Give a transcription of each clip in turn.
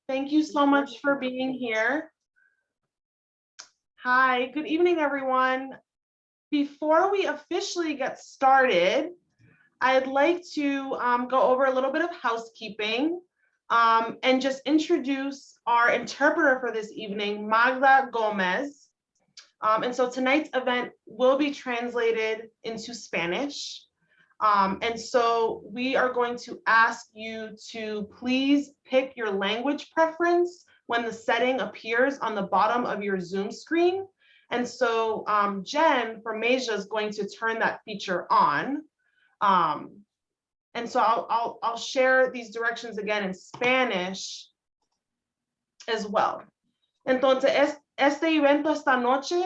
Thank you so much for being here. Hi, good evening, everyone. Before we officially get started, I'd like to go over a little bit of housekeeping and just introduce our interpreter for this evening, Magda Gomez. And so tonight's event will be translated into Spanish. And so we are going to ask you to please pick your language preference when the setting appears on the bottom of your Zoom screen. And so Jen from Asia is going to turn that feature on. And so I'll share these directions again in Spanish as well. Entonces, este evento esta noche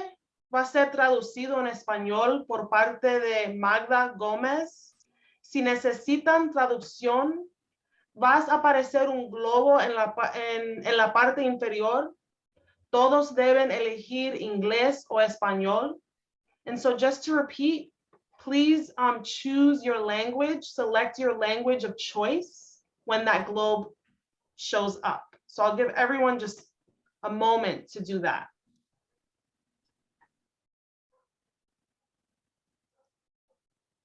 va a ser traducido en español por parte de Magda Gómez. Si necesitan traducción, va a aparecer un globo en la parte inferior. Todos deben elegir inglés o español. And so just to repeat, please choose your language, select your language of choice when that globe shows up. So I'll give everyone just a moment to do that.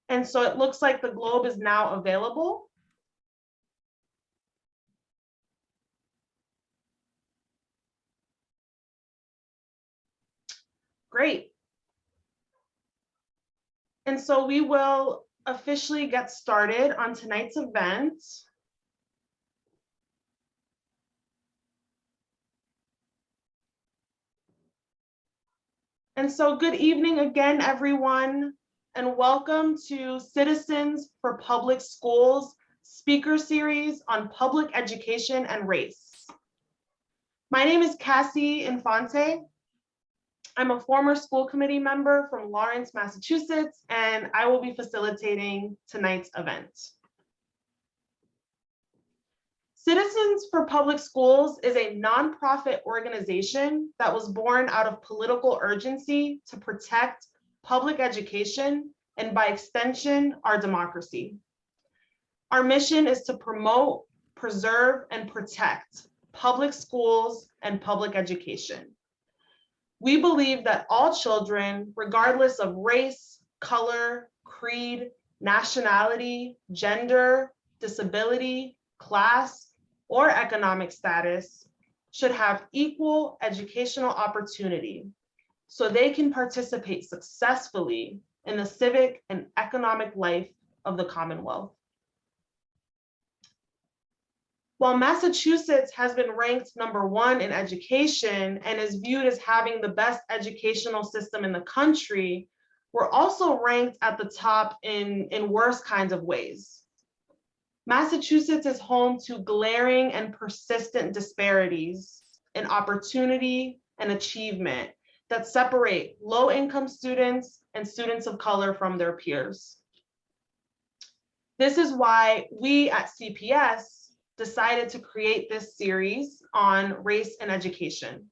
And so it looks like the globe is now available. Great. And so we will officially get started on tonight's event. And so good evening again, everyone, and welcome to Citizens for Public Schools speaker series on public education and race. My name is Cassie Infante. I'm a former school committee member from Lawrence, Massachusetts, and I will be facilitating tonight's event. Citizens for Public Schools is a nonprofit organization that was born out of political urgency to protect public education and, by extension, our democracy. Our mission is to promote, preserve, and protect public schools and public education. We believe that all children, regardless of race, color, creed, nationality, gender, disability, class, or economic status, should have equal educational opportunity so they can participate successfully in the civic and economic life of the Commonwealth. While Massachusetts has been ranked #1 in education and is viewed as having the best educational system in the country, we're also ranked at the top in worse kinds of ways. Massachusetts is home to glaring and persistent disparities in opportunity and achievement that separate low-income students and students of color from their peers. This is why we at CPS decided to create this series on race and education.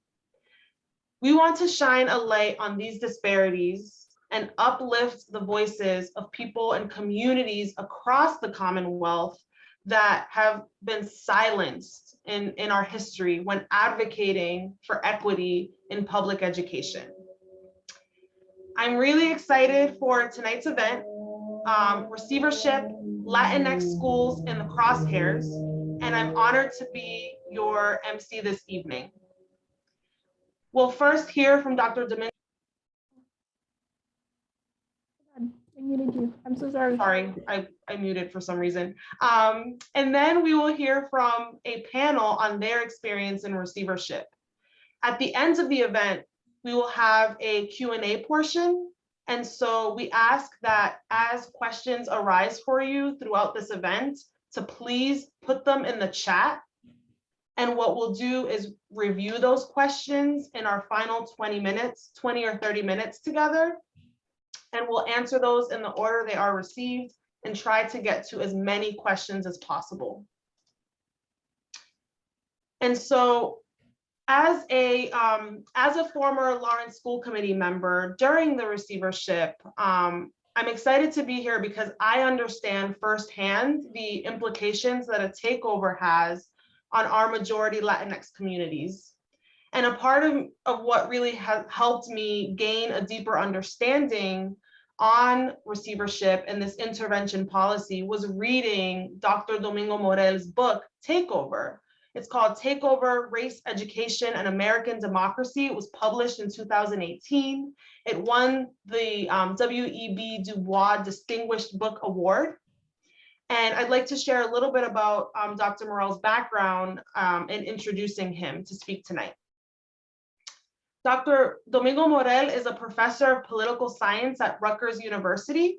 We want to shine a light on these disparities and uplift the voices of people and communities across the Commonwealth that have been silenced in our history when advocating for equity in public education. I'm really excited for tonight's event, Receivership, Latinx Schools in the Crosshairs, and I'm honored to be your MC this evening. We'll first hear from Dr. Domingo. I muted you. I'm so sorry. Sorry, I muted for some reason. And then we will hear from a panel on their experience in receivership. At the end of the event, we will have a Q&A portion. And so we ask that as questions arise for you throughout this event, to please put them in the chat. And what we'll do is review those questions in our final 20 or 30 minutes together. And we'll answer those in the order they are received and try to get to as many questions as possible. And so as a former Lawrence School Committee member during the receivership, I'm excited to be here because I understand firsthand the implications that a takeover has on our majority Latinx communities. And a part of what really has helped me gain a deeper understanding on receivership and this intervention policy was reading Dr. Domingo Morel's book, Takeover. It's called Takeover, Race, Education, and American Democracy. It was published in 2018. It won the W.E.B. Du Bois Distinguished Book Award. And I'd like to share a little bit about Dr. Morel's background in introducing him to speak tonight. Dr. Domingo Morel is a professor of political science at Rutgers University.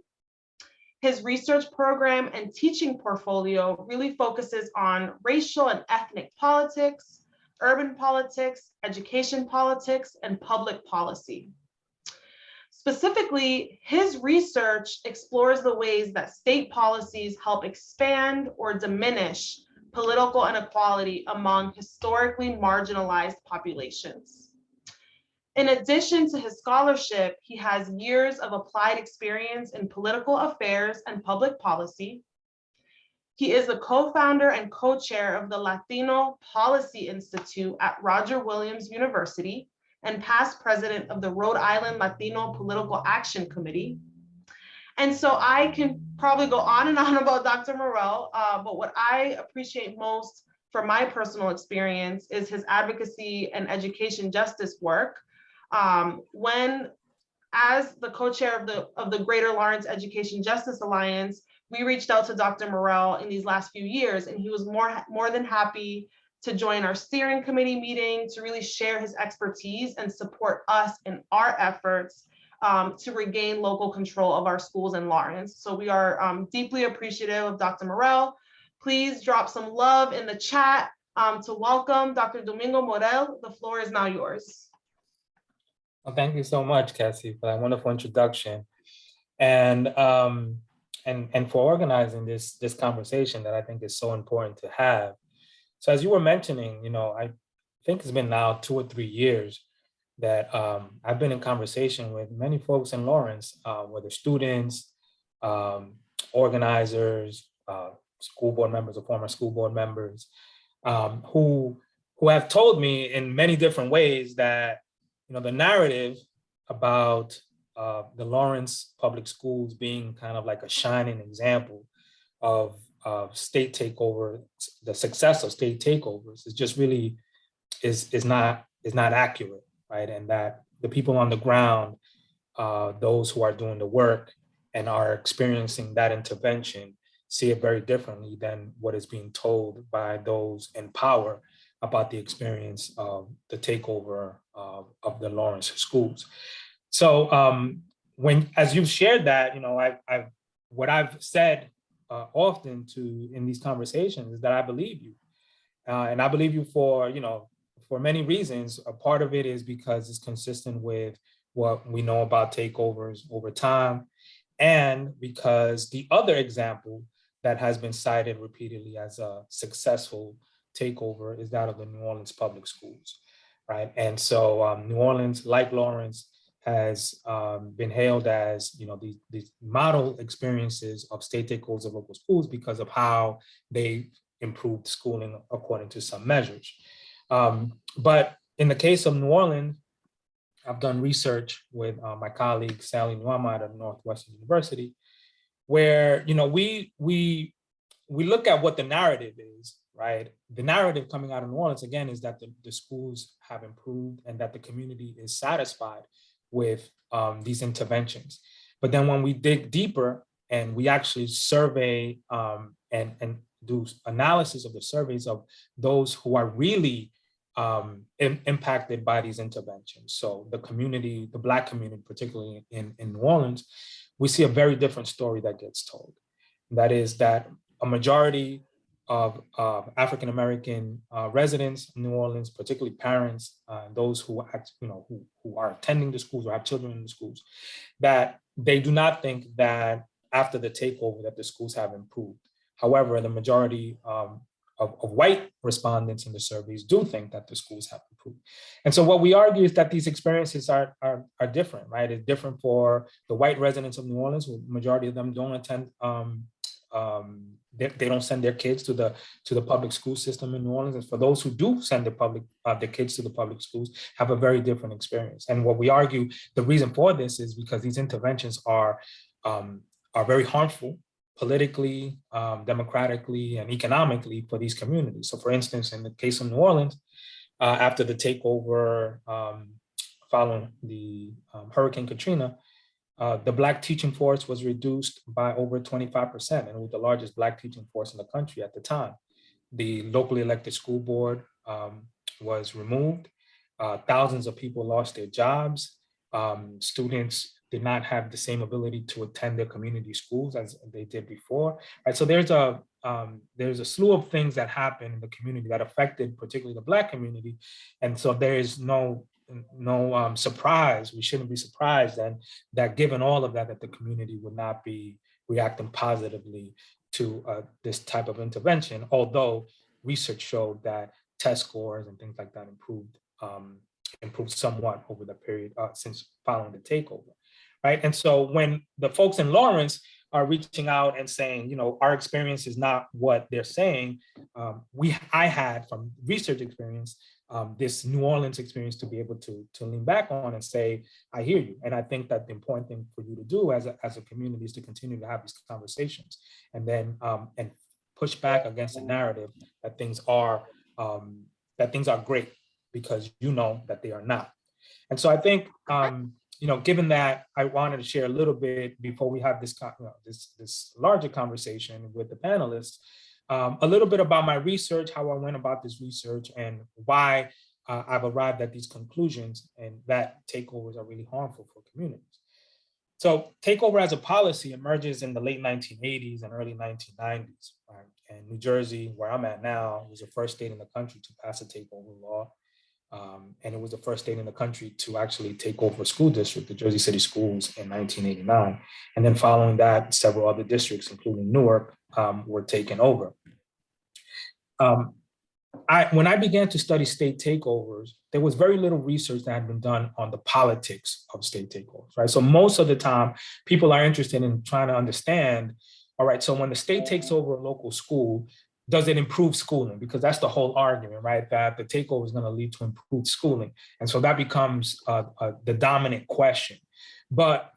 His research program and teaching portfolio really focuses on racial and ethnic politics, urban politics, education politics, and public policy. Specifically, his research explores the ways that state policies help expand or diminish political inequality among historically marginalized populations. In addition to his scholarship, he has years of applied experience in political affairs and public policy. He is the co-founder and co-chair of the Latino Policy Institute at Roger Williams University and past president of the Rhode Island Latino Political Action Committee. And so I can probably go on and on about Dr. Morel, but what I appreciate most from my personal experience is his advocacy and education justice work. When, as the co-chair of the Greater Lawrence Education Justice Alliance, we reached out to Dr. Morel in these last few years, and he was more than happy to join our steering committee meeting to really share his expertise and support us in our efforts to regain local control of our schools in Lawrence. So we are deeply appreciative of Dr. Morel. Please drop some love in the chat to welcome Dr. Domingo Morel. The floor is now yours. Well, thank you so much, Cassie, for that wonderful introduction, and for organizing this conversation that I think is so important to have. So as you were mentioning, I think it's been now 2 or 3 years that I've been in conversation with many folks in Lawrence, whether students, organizers, school board members or former school board members, who have told me in many different ways that the narrative about the Lawrence public schools being kind of like a shining example of state takeover, the success of state takeovers is just really is not accurate, right? And that the people on the ground, those who are doing the work and are experiencing that intervention, see it very differently than what is being told by those in power about the experience of the takeover of the Lawrence schools. So as you've shared that, what I've said often in these conversations is that I believe you, and I believe you for many reasons. A part of it is because it's consistent with what we know about takeovers over time, and because the other example that has been cited repeatedly as a successful takeover is that of the New Orleans public schools, right? And so New Orleans, like Lawrence, has been hailed as these model experiences of state takeovers of local schools because of how they improved schooling according to some measures. But in the case of New Orleans, I've done research with my colleague Sally Nuama at Northwestern University, where we look at what the narrative is. Right. The narrative coming out of New Orleans, again, is that the schools have improved and that the community is satisfied with these interventions. But then when we dig deeper and we actually survey and do analysis of the surveys of those who are really impacted by these interventions, so the community, the Black community, particularly in New Orleans, we see a very different story that gets told. That is that a majority of African-American residents in New Orleans, particularly parents, those who are attending the schools or have children in the schools, that they do not think that after the takeover that the schools have improved. However, the majority of white respondents in the surveys do think that the schools have improved. And so what we argue is that these experiences are different, right? It's different for the white residents of New Orleans, who the majority of them don't attend they don't send their kids to the public school system in New Orleans. And for those who do send their kids to the public schools, have a very different experience. And what we argue, the reason for this is because these interventions are very harmful politically, democratically, and economically for these communities. So for instance, in the case of New Orleans, after the takeover following the Hurricane Katrina, the Black teaching force was reduced by over 25%, and it was the largest Black teaching force in the country at the time. The locally elected school board was removed. Thousands of people lost their jobs. Students did not have the same ability to attend their community schools as they did before. Right? So there's a slew of things that happened in the community that affected particularly the Black community. And so there is no surprise. We shouldn't be surprised then that given all of that, that the community would not be reacting positively to this type of intervention, although research showed that test scores and things like that improved somewhat over the period since following the takeover, right? And so when the folks in Lawrence are reaching out and saying, you know, our experience is not what they're saying, I had from research experience, this New Orleans experience to be able to lean back on and say, I hear you. And I think that the important thing for you to do as a community is to continue to have these conversations and then and push back against the narrative that things are great, because you know that they are not. And so I think, you know, given that, I wanted to share a little bit before we have this larger conversation with the panelists, a little bit about my research, how I went about this research, and why I've arrived at these conclusions, and that takeovers are really harmful for communities. So takeover as a policy emerges in the late 1980s and early 1990s. Right? And New Jersey, where I'm at now, was the first state in the country to pass a takeover law. And it was the first state in the country to actually take over a school district, the Jersey City Schools, in 1989. And then following that, several other districts, including Newark, were taken over. When I began to study state takeovers, there was very little research that had been done on the politics of state takeovers, right? So most of the time, people are interested in trying to understand, all right, so when the state takes over a local school, does it improve schooling? Because that's the whole argument, right? That the takeover is going to lead to improved schooling. And so that becomes the dominant question. But,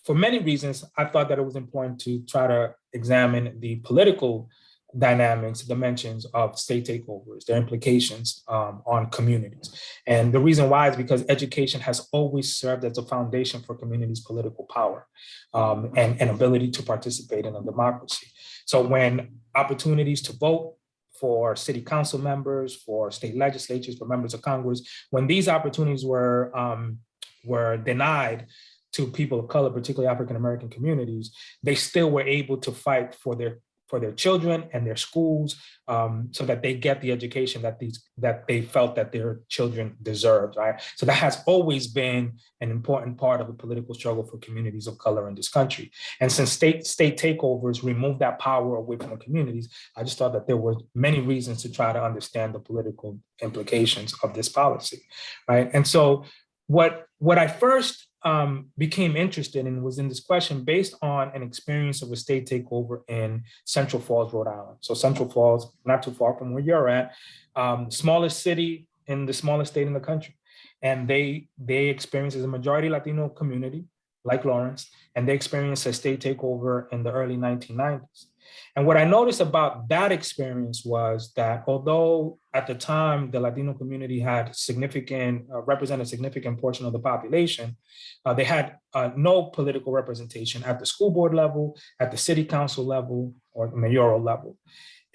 for many reasons, I thought that it was important to try to examine the political dynamics, dimensions of state takeovers, their implications on communities. And the reason why is because education has always served as a foundation for communities' political power and ability to participate in a democracy. So when opportunities to vote for city council members, for state legislatures, for members of Congress, when these opportunities were denied to people of color, particularly African-American communities, they still were able to fight for their children and their schools, so that they get the education that they felt that their children deserved, right? So that has always been an important part of the political struggle for communities of color in this country. And since state takeovers removed that power away from the communities, I just thought that there were many reasons to try to understand the political implications of this policy, right? And so what I first became interested in was in this question based on an experience of a state takeover in Central Falls, Rhode Island. So Central Falls, not too far from where you're at, smallest city in the smallest state in the country. And they experienced as a majority Latino community, like Lawrence, and they experienced a state takeover in the early 1990s. And what I noticed about that experience was that although at the time the Latino community had represented a significant portion of the population, they had no political representation at the school board level, at the city council level, or the mayoral level.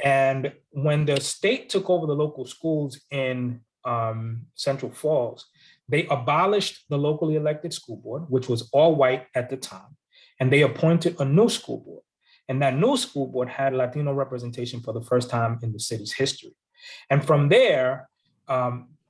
And when the state took over the local schools in Central Falls, they abolished the locally elected school board, which was all white at the time, and they appointed a new school board. And that new school board had Latino representation for the first time in the city's history. And from there,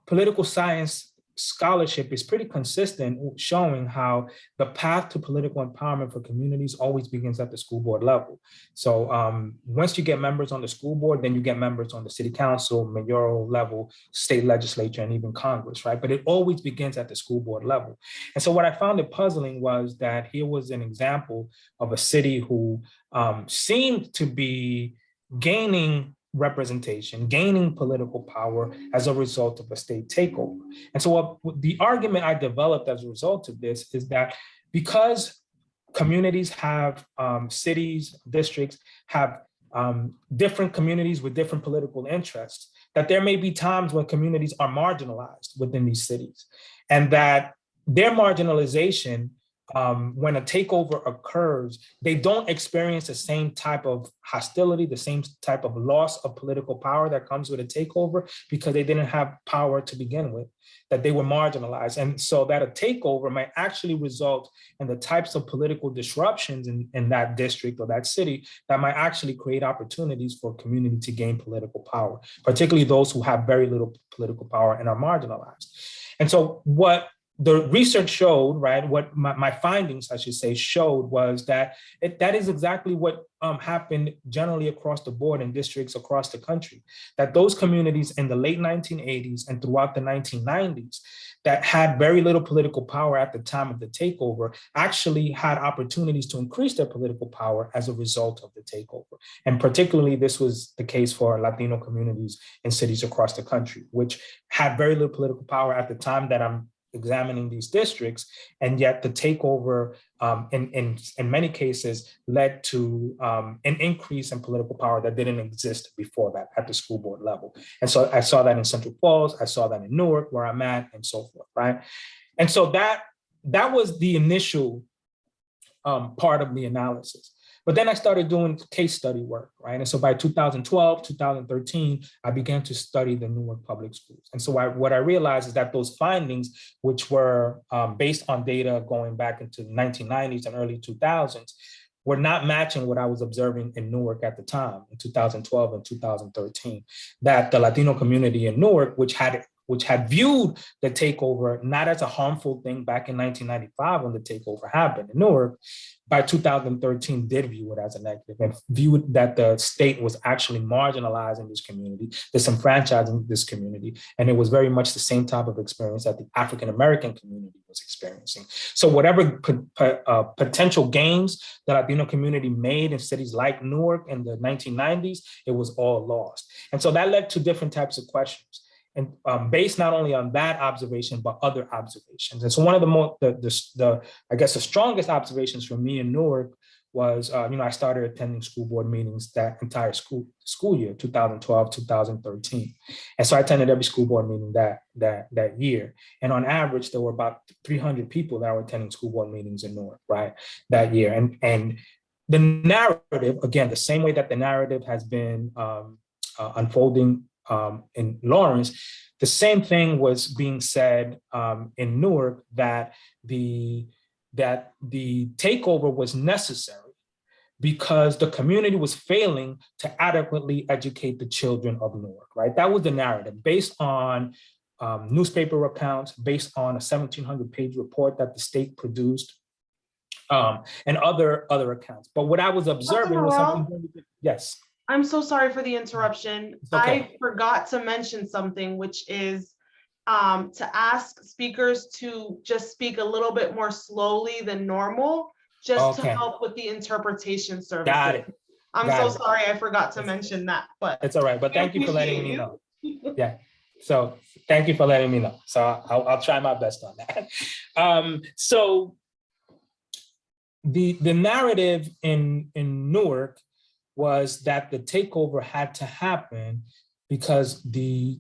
political science scholarship is pretty consistent, showing how the path to political empowerment for communities always begins at the school board level. So once you get members on the school board, then you get members on the city council, mayoral level, state legislature, and even Congress, right? But it always begins at the school board level. And so what I found it puzzling was that here was an example of a city who seemed to be gaining representation, gaining political power as a result of a state takeover. And so the argument I developed as a result of this is that because communities have, cities, districts have different communities with different political interests, that there may be times when communities are marginalized within these cities, and that their marginalization, when a takeover occurs, they don't experience the same type of hostility, the same type of loss of political power that comes with a takeover, because they didn't have power to begin with, that they were marginalized. And so that a takeover might actually result in the types of political disruptions in that district or that city that might actually create opportunities for a community to gain political power, particularly those who have very little political power and are marginalized. And so what the research showed, right, what my findings, I should say, showed was that that is exactly what happened generally across the board in districts across the country, that those communities in the late 1980s and throughout the 1990s that had very little political power at the time of the takeover actually had opportunities to increase their political power as a result of the takeover. And particularly this was the case for Latino communities in cities across the country, which had very little political power at the time that I'm examining these districts, and yet the takeover in many cases led to an increase in political power that didn't exist before that at the school board level. And so I saw that in Central Falls, I saw that in Newark, where I'm at, and so forth, right? And so that was the initial part of the analysis. But then I started doing case study work, right? And so by 2012, 2013, I began to study the Newark public schools. And so what I realized is that those findings, which were based on data going back into the 1990s and early 2000s, were not matching what I was observing in Newark at the time, in 2012 and 2013, that the Latino community in Newark, which had viewed the takeover not as a harmful thing back in 1995 when the takeover happened in Newark, by 2013 did view it as a negative and viewed that the state was actually marginalizing this community, disenfranchising this community. And it was very much the same type of experience that the African-American community was experiencing. So whatever potential gains the Latino community made in cities like Newark in the 1990s, it was all lost. And so that led to different types of questions. And based not only on that observation, but other observations. And so one of I guess the strongest observations for me in Newark was, I started attending school board meetings that entire school year, 2012, 2013. And so I attended every school board meeting that year. And on average, there were about 300 people that were attending school board meetings in Newark, right, that year. And the narrative, again, the same way that the narrative has been unfolding in Lawrence, the same thing was being said in Newark, that the takeover was necessary because the community was failing to adequately educate the children of Newark, right? That was the narrative based on newspaper accounts, based on a 1,700-page report that the state produced, and other accounts. But what I was observing was something very different. Yes. I'm so sorry for the interruption. Okay. I forgot to mention something, which is to ask speakers to just speak a little bit more slowly than normal, just to help with the interpretation services. Got it. I'm so sorry, I forgot to mention that, but it's all right. But thank you for letting me know. Yeah. So thank you for letting me know. So I'll try my best on that. So the narrative in Newark was that the takeover had to happen because the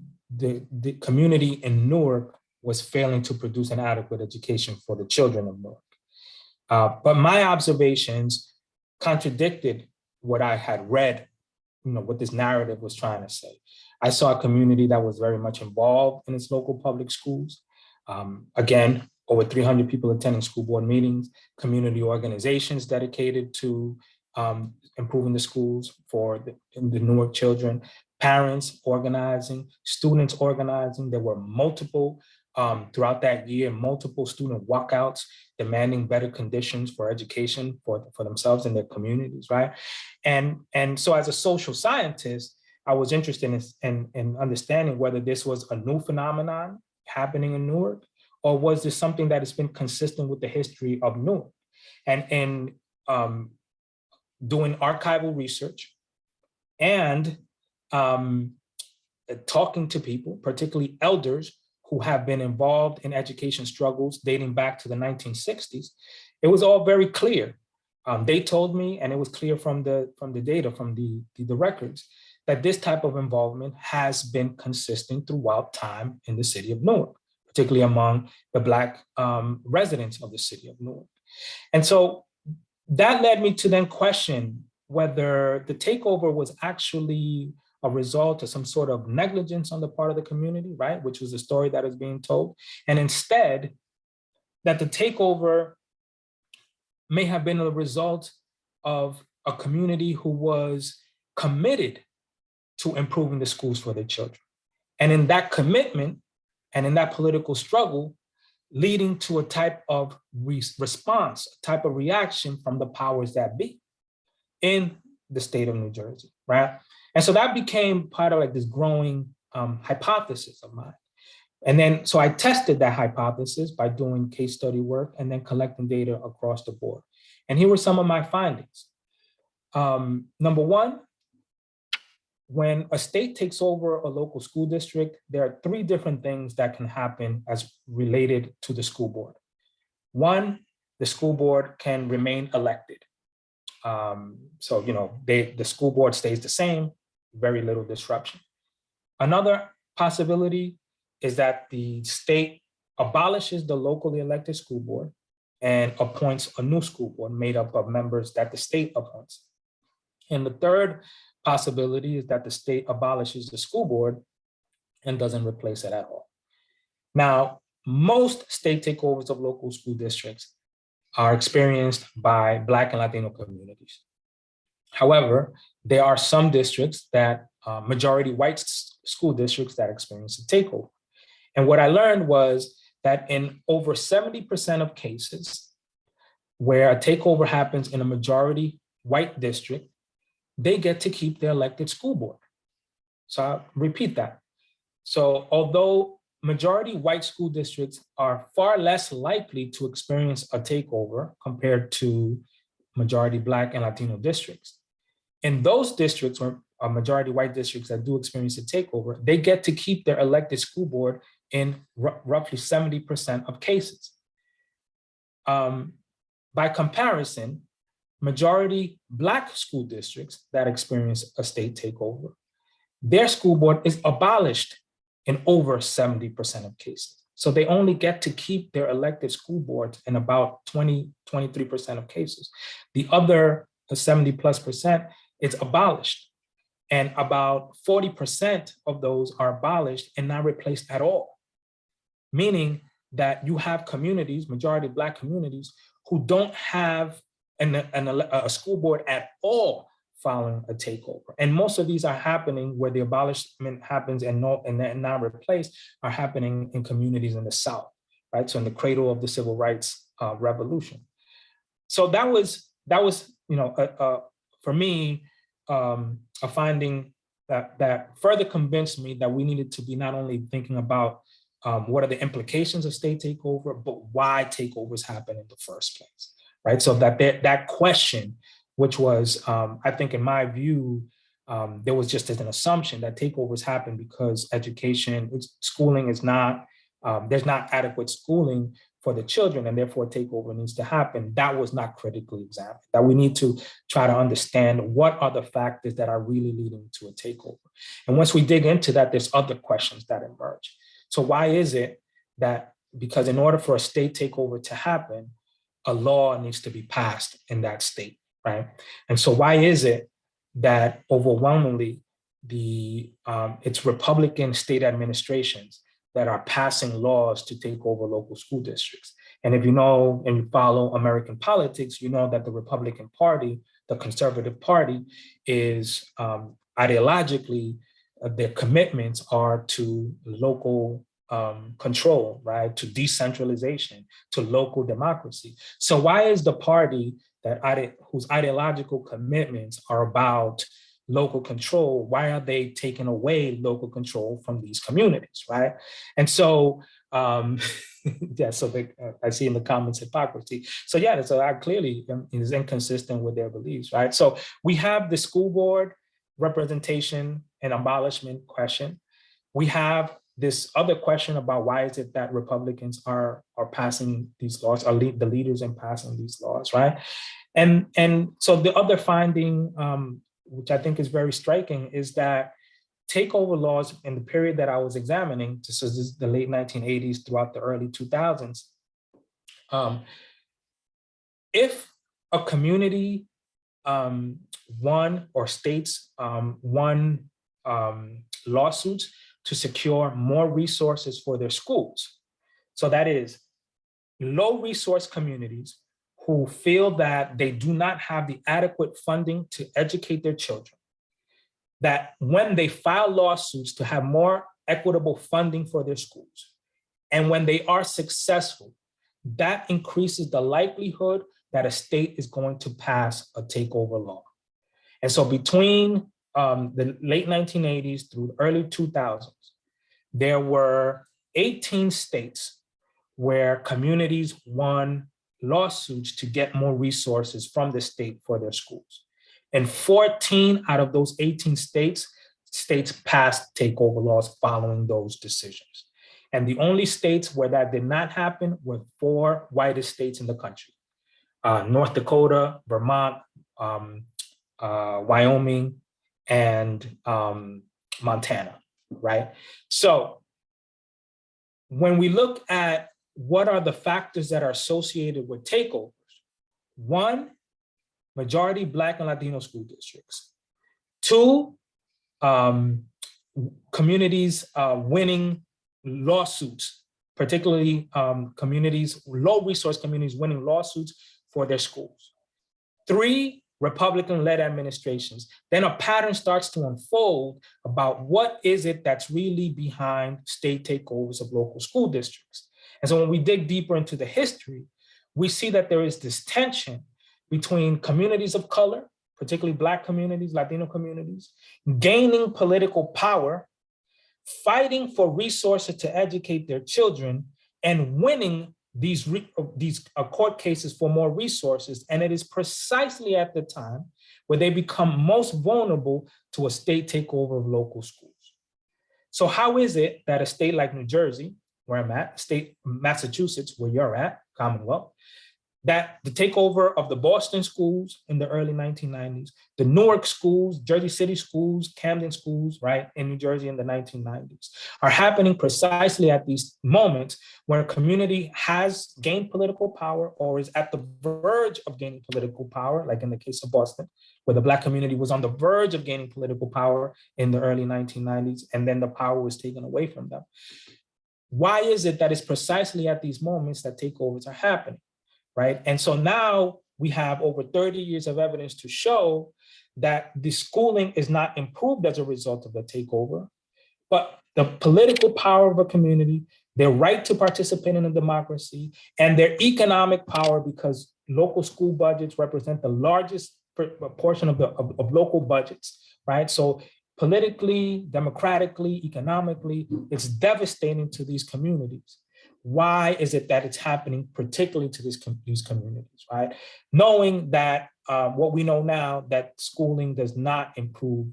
community in Newark was failing to produce an adequate education for the children of Newark. But my observations contradicted what I had read, what this narrative was trying to say. I saw a community that was very much involved in its local public schools. Again, over 300 people attending school board meetings, community organizations dedicated to improving the schools for the Newark children, parents organizing, students organizing. There were multiple throughout that year, multiple student walkouts demanding better conditions for education for themselves and their communities, right? And so as a social scientist, I was interested in understanding whether this was a new phenomenon happening in Newark, or was this something that has been consistent with the history of Newark? And in doing archival research and talking to people, particularly elders who have been involved in education struggles dating back to the 1960s, it was all very clear. They told me, and it was clear from the data, from the records, that this type of involvement has been consistent throughout time in the city of Newark, particularly among the Black residents of the city of Newark. And so that led me to then question whether the takeover was actually a result of some sort of negligence on the part of the community, right? Which was the story that is being told. And instead, that the takeover may have been a result of a community who was committed to improving the schools for their children. And in that commitment and in that political struggle, leading to a type of response, a type of reaction from the powers that be in the state of New Jersey, right? And so that became part of like this growing hypothesis of mine. And then, so I tested that hypothesis by doing case study work and then collecting data across the board. And here were some of my findings. Number one, when a state takes over a local school district, there are three different things that can happen as related to the school board. One, the school board can remain elected. So, you know, the school board stays the same, very little disruption. Another possibility is that the state abolishes the locally elected school board and appoints a new school board made up of members that the state appoints. And the third possibility is that the state abolishes the school board and doesn't replace it at all. Now, most state takeovers of local school districts are experienced by Black and Latino communities. However, there are some districts that majority white school districts that experience a takeover. And what I learned was that in over 70% of cases where a takeover happens in a majority white district, they get to keep their elected school board. So I'll repeat that. So although majority white school districts are far less likely to experience a takeover compared to majority Black and Latino districts, in those districts or majority white districts that do experience a takeover, they get to keep their elected school board in roughly 70% of cases. By comparison, majority Black school districts that experience a state takeover, their school board is abolished in over 70% of cases. So they only get to keep their elected school boards in about 23% of cases. The other 70+%, it's abolished. And about 40% of those are abolished and not replaced at all. Meaning that you have communities, majority Black communities, who don't have a school board at all following a takeover. And most of these are happening where the abolishment happens and not replaced are happening in communities in the South, right? So in the cradle of the civil rights revolution. So that was you know, for me, a finding that further convinced me that we needed to be not only thinking about what are the implications of state takeover, but why takeovers happen in the first place, right? So that question, which was, I think in my view, there was just an assumption that takeovers happen because schooling is not, there's not adequate schooling for the children and therefore a takeover needs to happen. That was not critically examined, that we need to try to understand what are the factors that are really leading to a takeover. And once we dig into that, there's other questions that emerge. So why is it that, because in order for a state takeover to happen, a law needs to be passed in that state, right? And so why is it that overwhelmingly it's Republican state administrations that are passing laws to take over local school districts? And if you know and you follow American politics, you know that the Republican Party, the conservative party, is ideologically, their commitments are to local control, right, to decentralization, to local democracy. So why is the party whose ideological commitments are about local control, why are they taking away local control from these communities, right? And so, yeah, so I see in the comments hypocrisy. So yeah, so that clearly is inconsistent with their beliefs, right? So we have the school board representation and abolishment question. We have this other question about why is it that Republicans are passing these laws, are the leaders in passing these laws, right? And so the other finding, which I think is very striking, is that takeover laws in the period that I was examining, this is the late 1980s throughout the early 2000s, if a community won or states won lawsuits to secure more resources for their schools. So that is low resource communities who feel that they do not have the adequate funding to educate their children, that when they file lawsuits to have more equitable funding for their schools, and when they are successful, that increases the likelihood that a state is going to pass a takeover law. And so between the late 1980s through the early 2000s, there were 18 states where communities won lawsuits to get more resources from the state for their schools. And 14 out of those 18 states passed takeover laws following those decisions. And the only states where that did not happen were 4 whitest states in the country: North Dakota, Vermont, Wyoming, and Montana, right? So when we look at what are the factors that are associated with takeovers, 1, majority Black and Latino school districts. 2, communities winning lawsuits, particularly communities, low resource communities winning lawsuits for their schools. 3, Republican-led administrations. Then a pattern starts to unfold about what is it that's really behind state takeovers of local school districts. And so when we dig deeper into the history, we see that there is this tension between communities of color, particularly Black communities, Latino communities, gaining political power, fighting for resources to educate their children, and winning these court cases for more resources. And it is precisely at the time where they become most vulnerable to a state takeover of local schools. So how is it that a state like New Jersey, where I'm at, state Massachusetts, where you're at, Commonwealth, that the takeover of the Boston schools in the early 1990s, the Newark schools, Jersey City schools, Camden schools, right, in New Jersey in the 1990s, are happening precisely at these moments where a community has gained political power or is at the verge of gaining political power, like in the case of Boston, where the Black community was on the verge of gaining political power in the early 1990s, and then the power was taken away from them. Why is it that it's precisely at these moments that takeovers are happening? Right. And so now we have over 30 years of evidence to show that the schooling is not improved as a result of the takeover, but the political power of a community, their right to participate in a democracy, and their economic power, because local school budgets represent the largest portion of local budgets, right? So politically, democratically, economically, it's devastating to these communities. Why is it that it's happening particularly to these communities, right? Knowing that what we know now, that schooling does not improve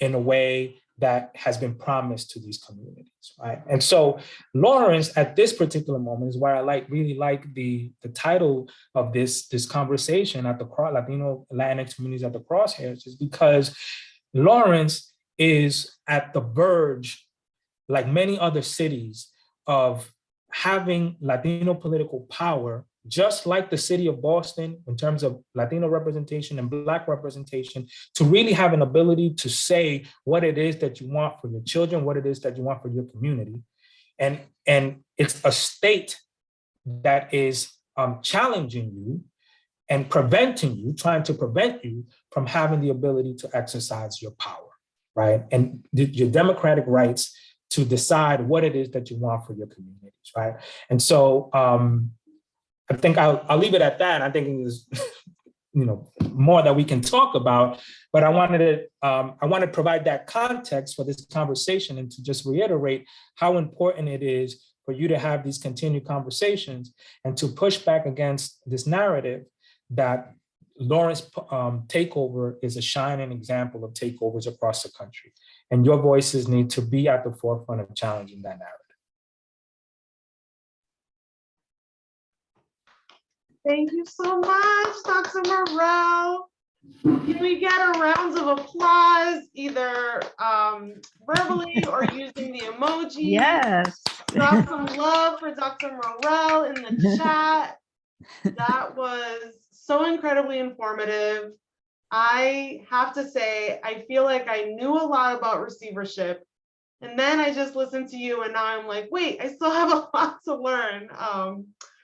in a way that has been promised to these communities, right? And so Lawrence, at this particular moment, is where I really like the title of this conversation at the Latino Latinx communities at the Crosshairs, is because Lawrence is at the verge, like many other cities, of having Latino political power, just like the city of Boston in terms of Latino representation and Black representation, to really have an ability to say what it is that you want for your children, what it is that you want for your community. And it's a state that is challenging you and trying to prevent you from having the ability to exercise your power, right? And your democratic rights to decide what it is that you want for your communities, right? And so I think I'll leave it at that. I think there's more that we can talk about, but I wanted to provide that context for this conversation and to just reiterate how important it is for you to have these continued conversations and to push back against this narrative that Lawrence takeover is a shining example of takeovers across the country. And your voices need to be at the forefront of challenging that narrative. Thank you so much, Dr. Morel. Can we get a round of applause, either verbally or using the emoji? Yes. Drop some love for Dr. Morel in the chat. That was so incredibly informative. I have to say, I feel like I knew a lot about receivership. And then I just listened to you and now I'm like, wait, I still have a lot to learn.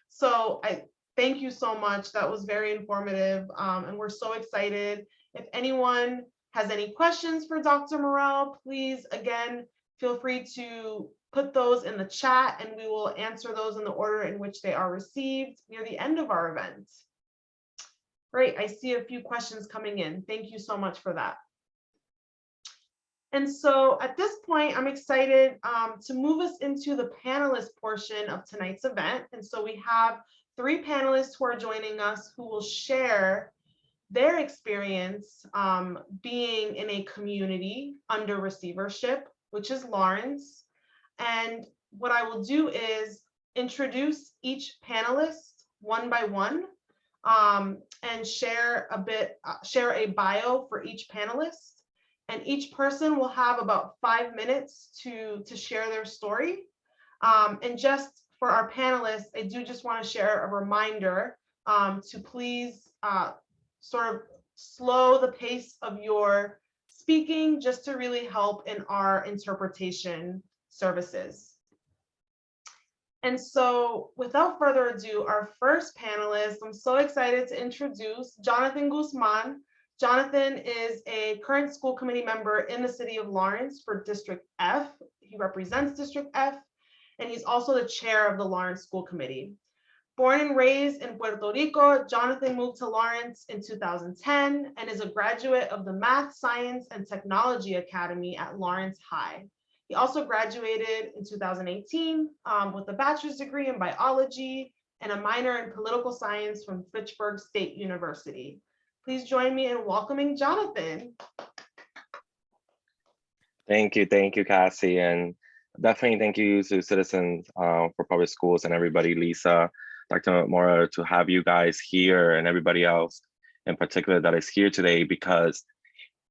So I thank you so much. That was very informative. And we're so excited. If anyone has any questions for Dr. Morel, please, again, feel free to put those in the chat and we will answer those in the order in which they are received near the end of our event. Great, I see a few questions coming in. Thank you so much for that. And so at this point, I'm excited to move us into the panelist portion of tonight's event. And so we have 3 panelists who are joining us who will share their experience being in a community under receivership, which is Lawrence. And what I will do is introduce each panelist one by one and share a bio for each panelist. And each person will have about 5 minutes to share their story. And just for our panelists, I do just want to share a reminder to please sort of slow the pace of your speaking just to really help in our interpretation services. And so without further ado, our first panelist, I'm so excited to introduce Jonathan Guzman. Jonathan is a current school committee member in the city of Lawrence for District F. He represents District F, and he's also the chair of the Lawrence School Committee. Born and raised in Puerto Rico, Jonathan moved to Lawrence in 2010 and is a graduate of the Math, Science, and Technology Academy at Lawrence High. He also graduated in 2018 with a bachelor's degree in biology and a minor in political science from Fitchburg State University. Please join me in welcoming Jonathan. Thank you, Cassie, and definitely thank you to Citizens for Public Schools and everybody, Lisa, Dr. Morel, to have you guys here and everybody else in particular that is here today, because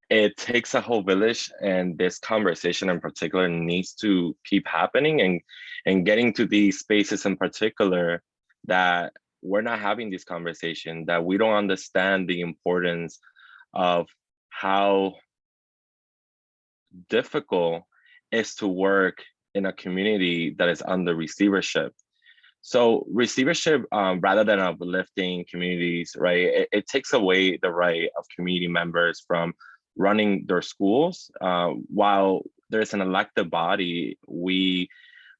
it takes a whole village, and this conversation in particular needs to keep happening and getting to these spaces in particular that we're not having this conversation, that we don't understand the importance of how difficult it is to work in a community that is under receivership. So receivership, rather than uplifting communities, right, it takes away the right of community members from running their schools. While there's an elected body, we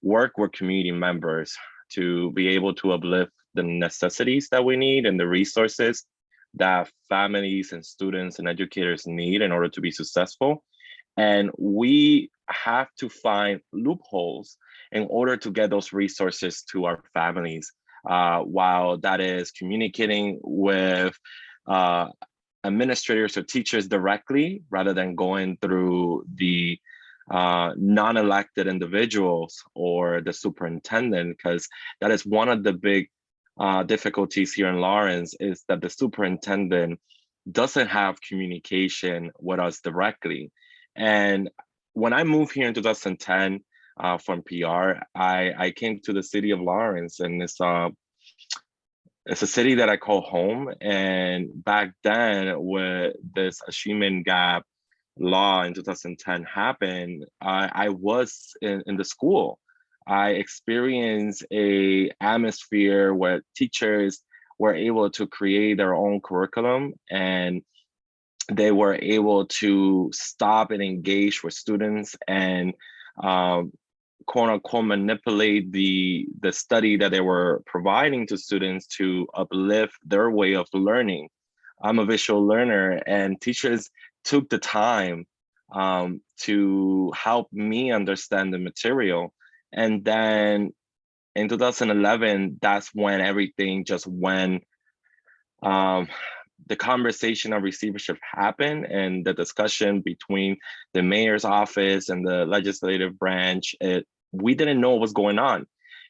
work with community members to be able to uplift the necessities that we need and the resources that families and students and educators need in order to be successful. And we have to find loopholes in order to get those resources to our families, while that is communicating with administrators or teachers directly rather than going through the non-elected individuals or the superintendent, because that is one of the big difficulties here in Lawrence, is that the superintendent doesn't have communication with us directly. And when I moved here in 2010 from PR, I came to the city of Lawrence, and it's a city that I call home. And back then, when this achievement gap law in 2010 happened, I was in the school. I experienced a atmosphere where teachers were able to create their own curriculum, and they were able to stop and engage with students and quote unquote manipulate the study that they were providing to students to uplift their way of learning. I'm a visual learner, and teachers took the time to help me understand the material. And then in 2011, that's when everything just went, the conversation of receivership happened, and the discussion between the mayor's office and the legislative branch, we didn't know what was going on.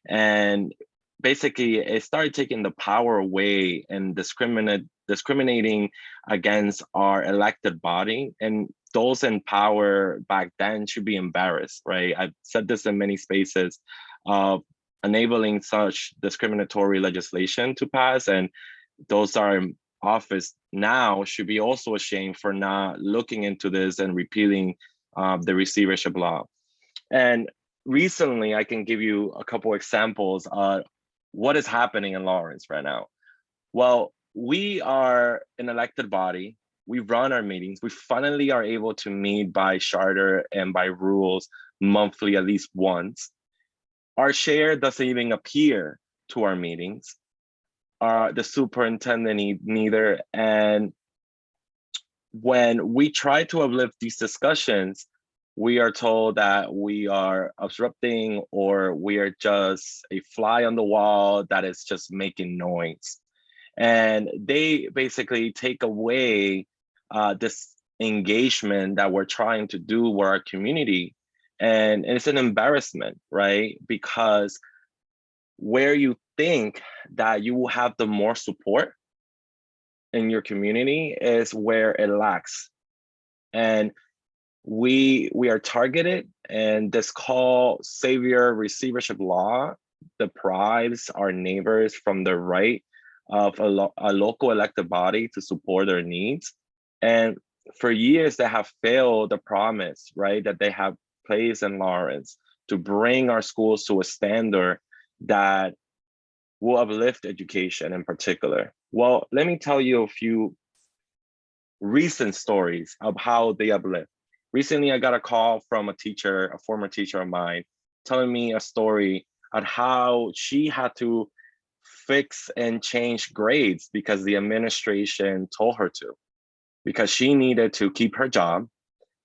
And basically it started taking the power away and discriminating against our elected body. And those in power back then should be embarrassed, right? I've said this in many spaces of enabling such discriminatory legislation to pass, and those are in office now should be also ashamed for not looking into this and repealing the receivership law. And recently, I can give you a couple examples of what is happening in Lawrence right now. Well, we are an elected body. We run our meetings. We finally are able to meet by charter and by rules monthly, at least once. Our chair doesn't even appear to our meetings. The superintendent neither. And when we try to uplift these discussions, we are told that we are obstructing, or we are just a fly on the wall that is just making noise. And they basically take away this engagement that we're trying to do with our community. And it's an embarrassment, right? Because where you think that you will have the more support in your community is where it lacks. And we are targeted, and this called savior receivership law deprives our neighbors from the right of a local elected body to support their needs. And for years they have failed the promise, right, that they have placed in Lawrence to bring our schools to a standard that will uplift education in particular. Well, let me tell you a few recent stories of how they uplift. Recently, I got a call from a teacher, a former teacher of mine, telling me a story on how she had to fix and change grades because the administration told her to, because she needed to keep her job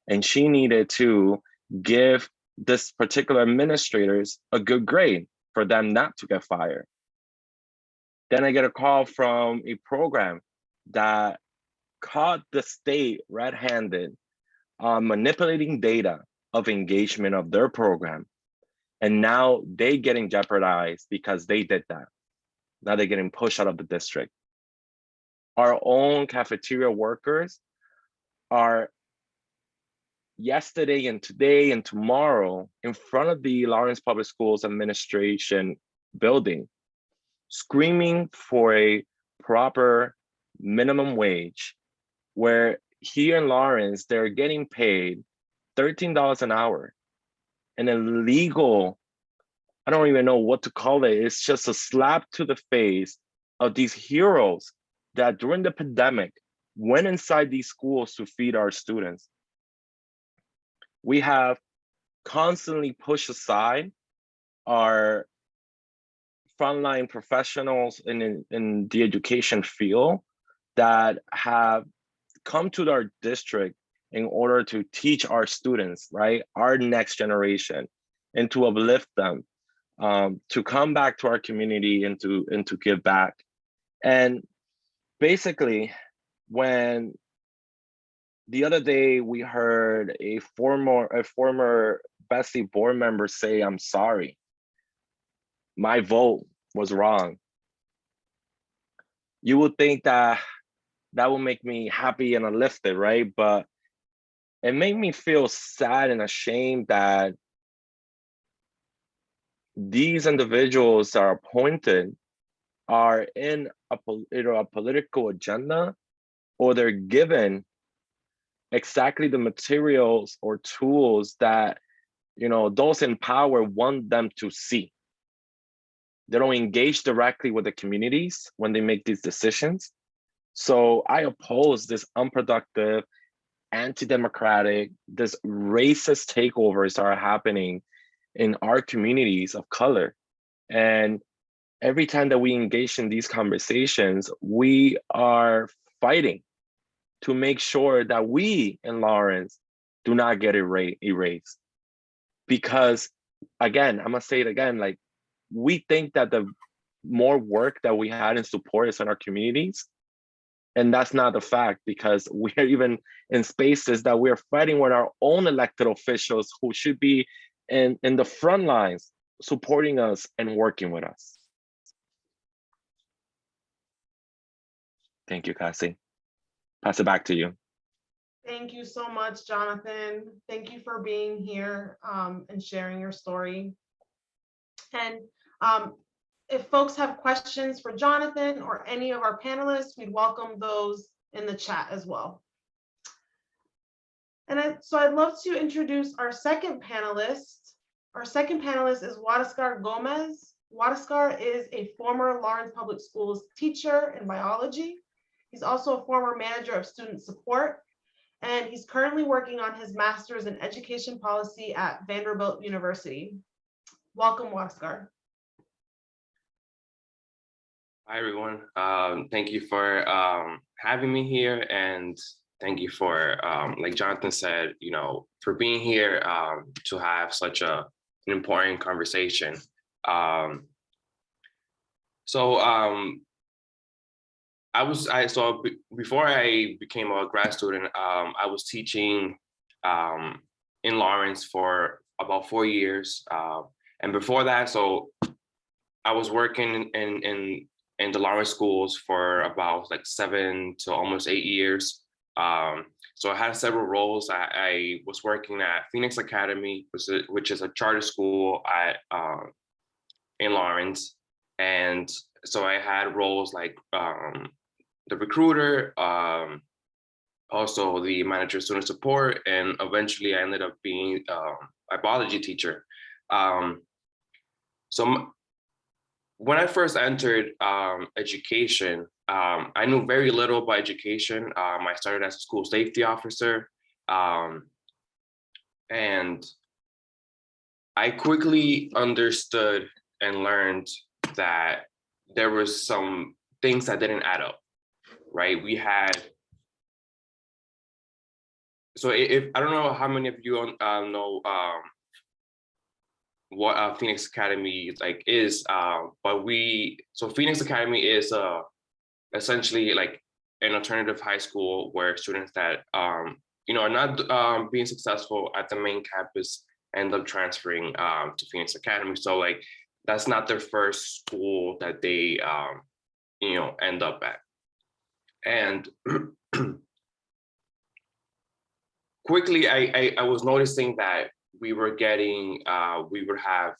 and she needed to give this particular administrators a good grade for them not to get fired. Then I get a call from a program that caught the state red-handed on manipulating data of engagement of their program. And now they getting jeopardized because they did that. Now they're getting pushed out of the district. Our own cafeteria workers are yesterday and today and tomorrow in front of the Lawrence Public Schools Administration building, screaming for a proper minimum wage, where here in Lawrence, they're getting paid $13 an hour. An illegal, I don't even know what to call it. It's just a slap to the face of these heroes that during the pandemic went inside these schools to feed our students. We have constantly pushed aside our frontline professionals in the education field that have come to our district in order to teach our students, right, our next generation, and to uplift them, to come back to our community and to give back. And basically, when the other day we heard a former Bessie board member say, "I'm sorry, my vote was wrong." You would think that that will make me happy and uplifted, right? But it made me feel sad and ashamed that these individuals that are appointed are in a political agenda, or they're given exactly the materials or tools that those in power want them to see. They don't engage directly with the communities when they make these decisions. So I oppose this unproductive, anti-democratic, this racist takeovers that are happening in our communities of color. And every time that we engage in these conversations, we are fighting to make sure that we in Lawrence do not get erased. Because again, I'm gonna say it again, like, we think that the more work that we had in support is in our communities. And that's not the fact, because we are even in spaces that we're fighting with our own elected officials who should be in the front lines supporting us and working with us. Thank you, Cassie. Pass it back to you. Thank you so much, Jonathan. Thank you for being here and sharing your story. And if folks have questions for Jonathan or any of our panelists, we'd welcome those in the chat as well. And so I'd love to introduce our second panelist. Our second panelist is Wadaskar Gomez. Wadaskar is a former Lawrence Public Schools teacher in biology. He's also a former manager of student support, and he's currently working on his master's in education policy at Vanderbilt University. Welcome, Wadaskar. Hi, everyone. Thank you for having me here, and thank you for, like Jonathan said, for being here to have such an important conversation. Before I became a grad student, I was teaching in Lawrence for about 4 years, and before that, so I was working in the Lawrence schools for about like 7 to almost 8 years. So I had several roles. I was working at Phoenix Academy, which is a charter school in Lawrence, and so I had roles like the recruiter, also the manager of student support, and eventually I ended up being a biology teacher. When I first entered education, I knew very little about education. I started as a school safety officer, and I quickly understood and learned that there was some things that didn't add up, right? If I don't know how many of you know what Phoenix Academy is, but Phoenix Academy is essentially like an alternative high school where students that are not being successful at the main campus end up transferring to Phoenix Academy. So like that's not their first school that they end up at. And quickly I was noticing that we would have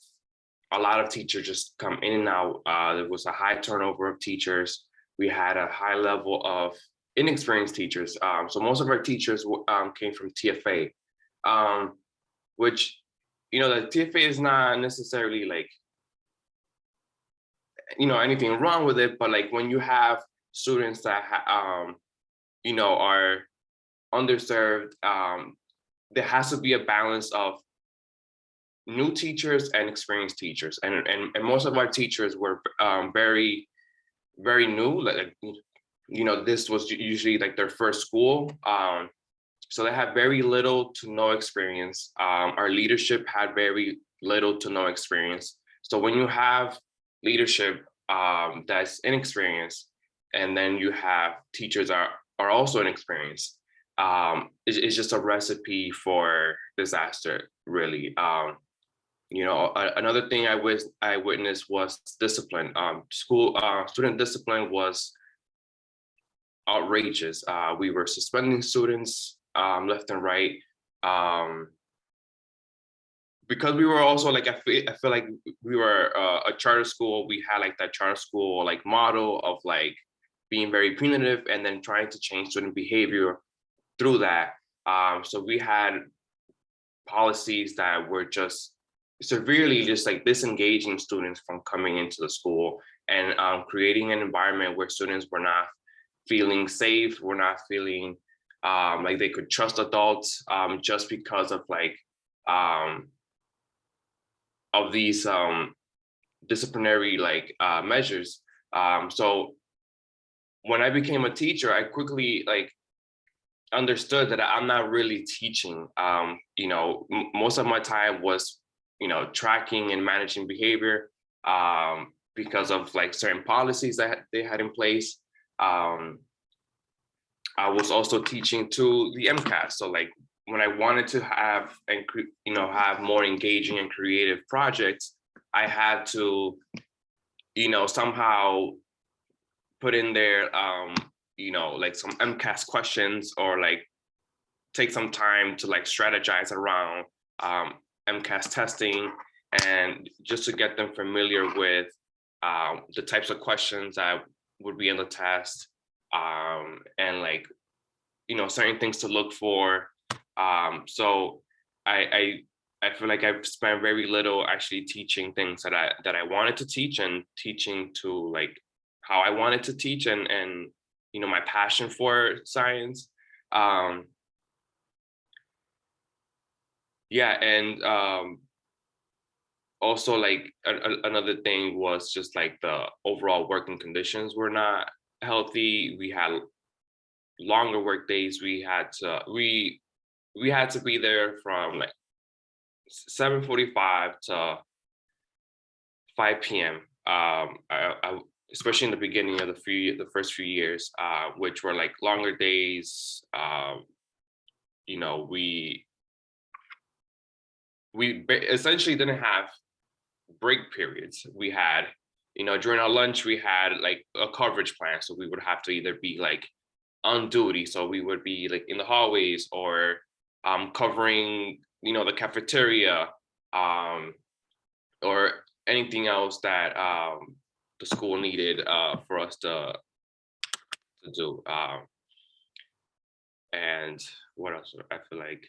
a lot of teachers just come in and out. There was a high turnover of teachers. We had a high level of inexperienced teachers. So most of our teachers came from TFA, which, the TFA is not necessarily like, anything wrong with it, but like when you have students that, are underserved, there has to be a balance of new teachers and experienced teachers, and most of our teachers were very, very new. Like this was usually like their first school, so they had very little to no experience. Our leadership had very little to no experience. So when you have leadership that's inexperienced, and then you have teachers are also inexperienced, it's just a recipe for disaster, really. Another thing I witnessed was discipline. Student discipline was outrageous. We were suspending students left and right, because we were also like, I feel like we were a charter school. We had like that charter school like model of like being very punitive and then trying to change student behavior through that. So we had policies that were just severely just like disengaging students from coming into the school, and creating an environment where students were not feeling safe, were not feeling like they could trust adults, just because of like these disciplinary like measures. So when I became a teacher, I quickly like understood that I'm not really teaching. You know, most of my time was, you know, tracking and managing behavior because of like certain policies that they had in place. I was also teaching to the MCAS. So like when I wanted to have and, you know, have more engaging and creative projects, I had to, you know, somehow put in there, you know, like some MCAS questions, or like take some time to like strategize around MCAS testing, and just to get them familiar with the types of questions that would be in the test, and like, you know, certain things to look for. So I feel like I've spent very little actually teaching things that I wanted to teach, and teaching to like how I wanted to teach, and you know, my passion for science. Yeah, and also like another thing was just like the overall working conditions were not healthy. We had longer work days. We had to be there from like 7:45 to 5 p.m. Especially in the beginning of the first few years, which were like longer days. You know, we essentially didn't have break periods. We had, you know, during our lunch, we had like a coverage plan. So we would have to either be like on duty. So we would be like in the hallways, or covering, you know, the cafeteria, or anything else that the school needed for us to do. And what else? I feel like,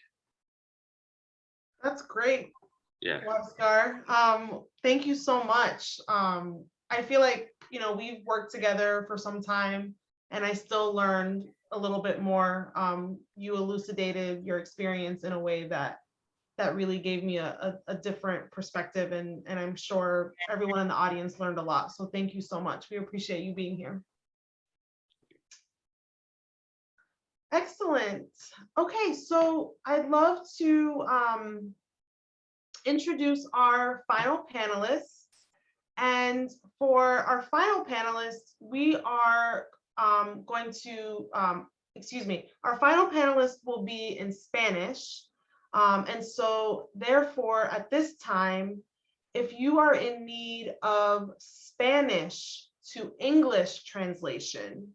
That's great, yeah. Oscar. Thank you so much. I feel like, you know, we've worked together for some time, and I still learned a little bit more. You elucidated your experience in a way that really gave me a different perspective, and I'm sure everyone in the audience learned a lot. So thank you so much. We appreciate you being here. Excellent. Okay, so I'd love to introduce our final panelists. And for our final panelists, we are going to, our final panelist will be in Spanish. And so therefore, at this time, if you are in need of Spanish to English translation,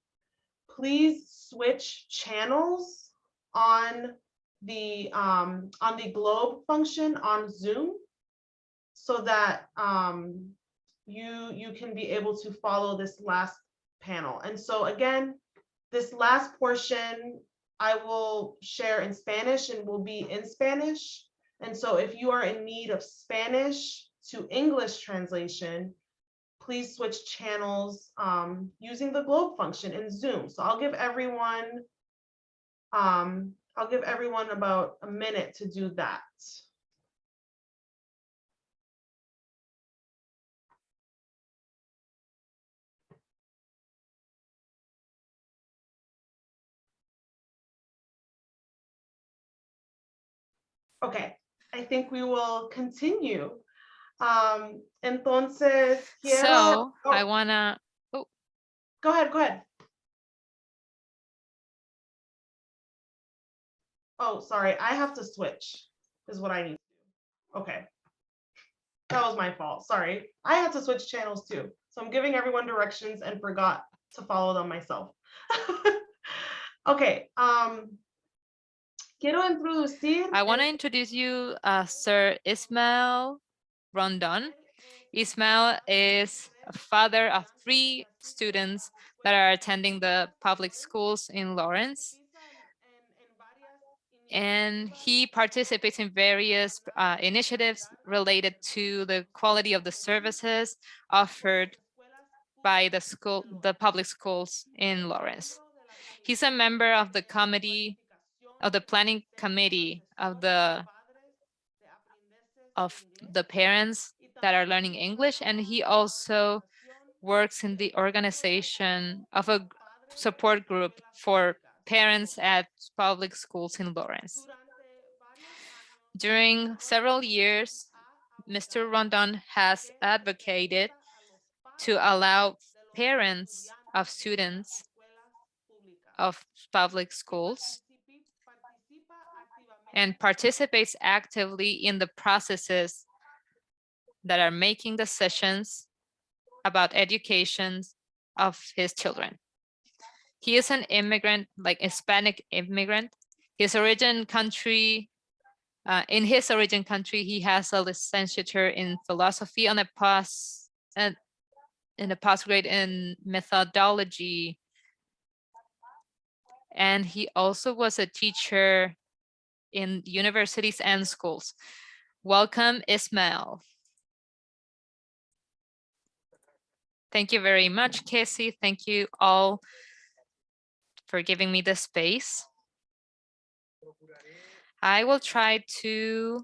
please switch channels on the globe function on Zoom, so that you can be able to follow this last panel. And so again, this last portion I will share in Spanish and will be in Spanish. And so if you are in need of Spanish to English translation, please switch channels using the globe function in Zoom. So I'll give everyone about a minute to do that. Okay, I think we will continue. Entonces, So I wanna, go ahead. Oh, sorry, I have to switch, is what I need to do. Okay, that was my fault, sorry. I had to switch channels too. So I'm giving everyone directions and forgot to follow them myself. Okay, quiero introducir. I want to introduce you Sir Ismail Rondon. Ismail is a father of 3 students that are attending the public schools in Lawrence. And he participates in various initiatives related to the quality of the services offered by the public schools in Lawrence. He's a member of the planning committee of the parents that are learning English, and he also works in the organization of a support group for parents at public schools in Lawrence. During several years, Mr. Rondon has advocated to allow parents of students of public schools and participates actively in the processes that are making decisions about education of his children. He is an immigrant, like Hispanic immigrant. His origin country, in his origin country, he has a licentiature in philosophy on a postgrad in methodology. And he also was a teacher in universities and schools. Welcome, Ismael. Thank you very much, Casey. Thank you all for giving me the space. I will try to,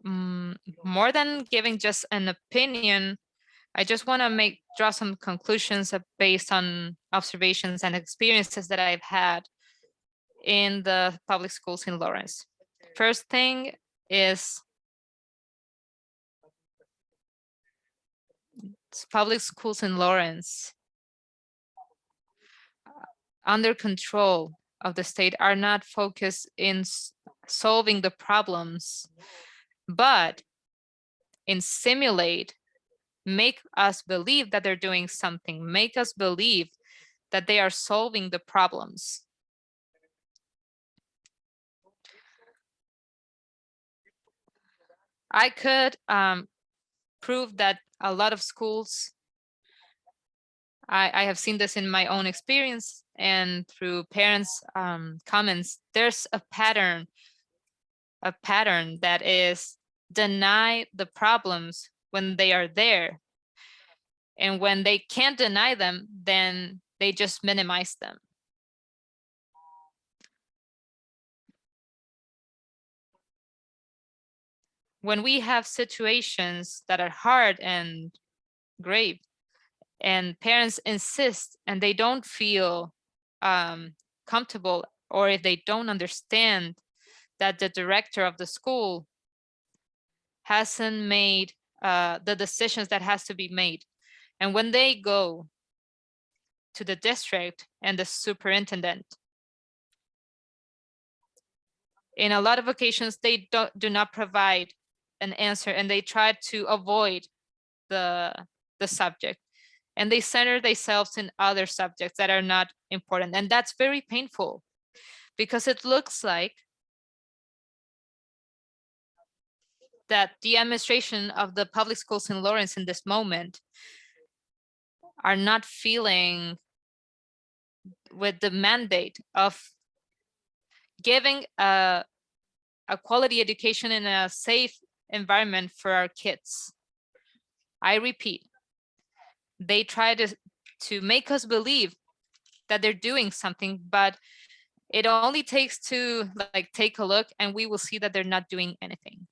more than giving just an opinion, I just want to draw some conclusions based on observations and experiences that I've had in the public schools in Lawrence. First thing is public schools in Lawrence under control of the state are not focused in solving the problems, but in make us believe that they're doing something, make us believe that they are solving the problems. I could prove that a lot of schools, I have seen this in my own experience and through parents' comments, there's a pattern that is deny the problems when they are there. And when they can't deny them, then they just minimize them. When we have situations that are hard and grave, and parents insist and they don't feel comfortable, or if they don't understand that the director of the school hasn't made the decisions that has to be made. And when they go to the district and the superintendent, in a lot of occasions, they do not provide an answer, and they try to avoid the subject. And they center themselves in other subjects that are not important. And that's very painful, because it looks like that the administration of the public schools in Lawrence in this moment are not feeling with the mandate of giving a quality education in a safe environment for our kids. I repeat, they try to make us believe that they're doing something, but it only takes to take a look and we will see that they're not doing anything.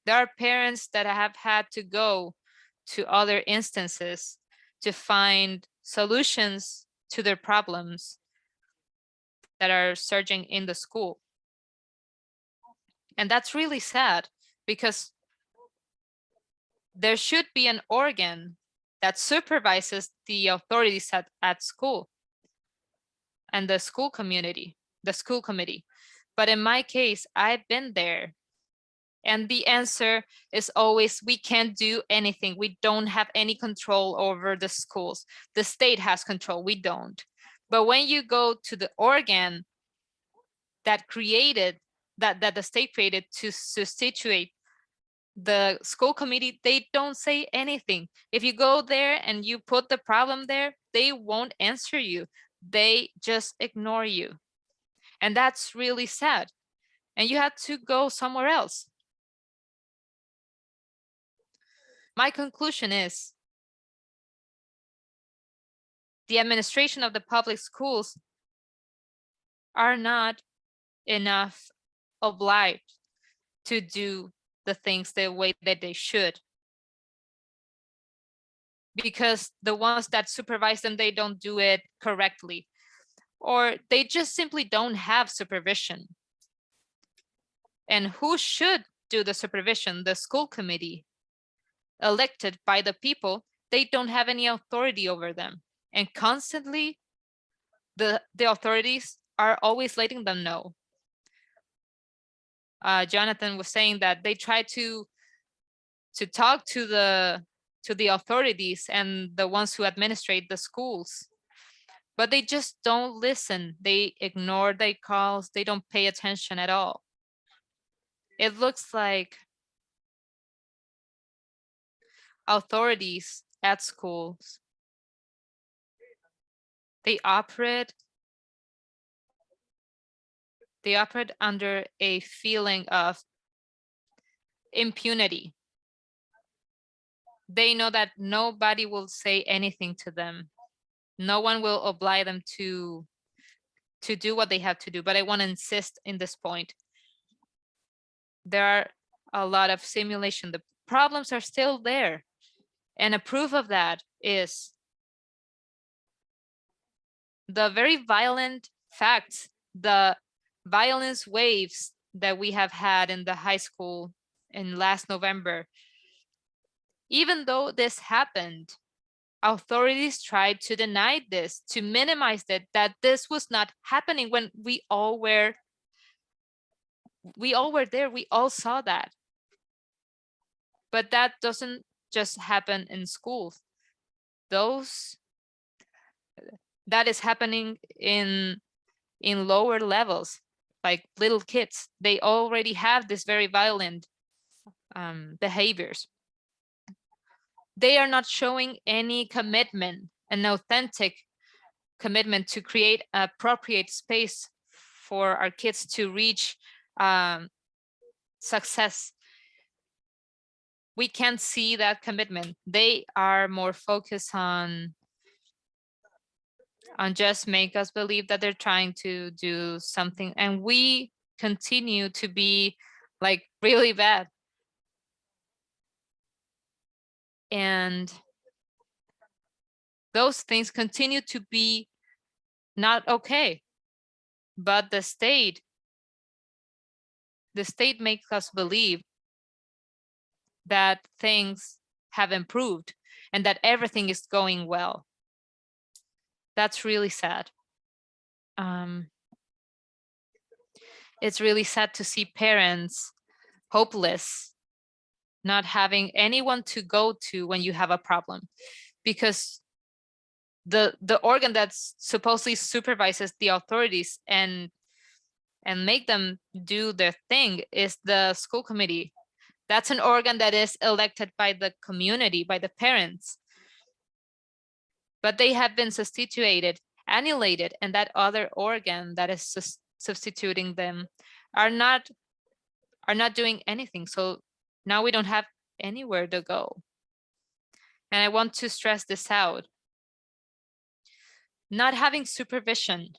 There are parents that have had to go to other instances to find solutions to their problems that are surging in the school. And that's really sad, because there should be an organ that supervises the authorities at school and the school community, the school committee. But in my case, I've been there. And the answer is always, we can't do anything. We don't have any control over the schools. The state has control, we don't. But when you go to the organ that the state created to substitute the school committee, they don't say anything. If you go there and you put the problem there, they won't answer you. They just ignore you. And that's really sad. And you have to go somewhere else. My conclusion is the administration of the public schools are not enough obliged to do the things the way that they should. Because the ones that supervise them, they don't do it correctly, or they just simply don't have supervision. And who should do the supervision? The school committee, elected by the people. They don't have any authority over them. And constantly, the authorities are always letting them know. Jonathan was saying that they try to talk to the authorities and the ones who administrate the schools, but they just don't listen. They ignore their calls. They don't pay attention at all. It looks like authorities at schools, they operate under a feeling of impunity. They know that nobody will say anything to them. No one will oblige them to do what they have to do. But I want to insist in this point. There are a lot of simulation. The problems are still there. And a proof of that is the very violent facts, the violence waves that we have had in the high school in last November. Even though this happened, authorities tried to deny this, to minimize it, that this was not happening when we all were there, we all saw that. But that doesn't just happen in schools. That is happening in lower levels, like little kids. They already have this very violent behaviors. They are not showing any commitment, an authentic commitment to create appropriate space for our kids to reach success. We can't see that commitment. They are more focused on just make us believe that they're trying to do something, and we continue to be like really bad. And those things continue to be not okay. But the state makes us believe that things have improved and that everything is going well. That's really sad. It's really sad to see parents hopeless, not having anyone to go to when you have a problem, because the organ that supposedly supervises the authorities and make them do their thing is the school committee. That's an organ that is elected by the community, by the parents. But they have been substituted, annihilated, and that other organ that is substituting them are not doing anything. So now we don't have anywhere to go. And I want to stress this out. Not having supervision,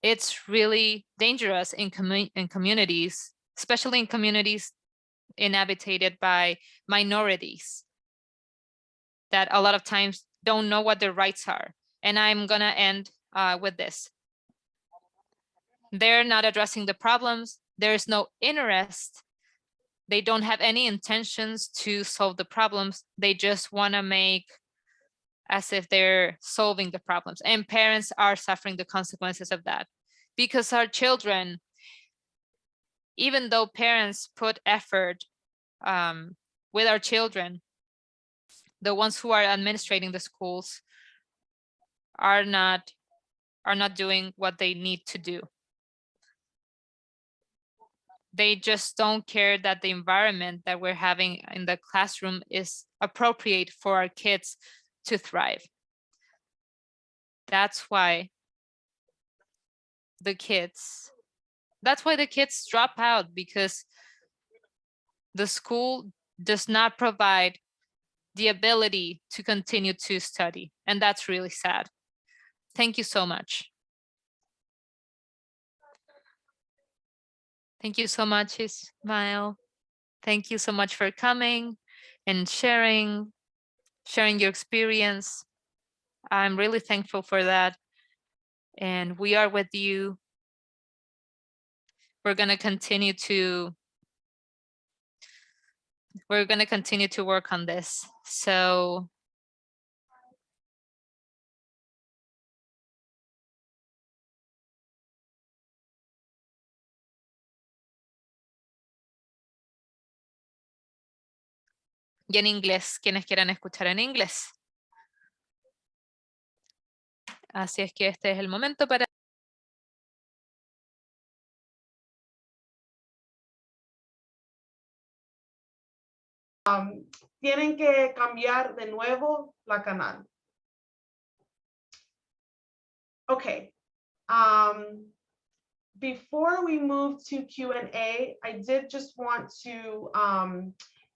it's really dangerous in communities, especially in communities inhabited by minorities that a lot of times don't know what their rights are. And I'm gonna end with this. They're not addressing the problems. There's no interest. They don't have any intentions to solve the problems. They just wanna make as if they're solving the problems, and parents are suffering the consequences of that, because our children, even though parents put effort with our children, the ones who are administrating the schools are not doing what they need to do. They just don't care that the environment that we're having in the classroom is appropriate for our kids to thrive. That's why the kids drop out, because the school does not provide the ability to continue to study. And that's really sad. Thank you so much. Thank you so much, Ismael. Thank you so much for coming and sharing your experience. I'm really thankful for that. And we are with you. We're going to continue to work on this. So y en inglés, quienes quieran escuchar en inglés. Así es que este es el momento para tienen que cambiar de nuevo la canal. Okay. Before we move to Q&A, I did just want to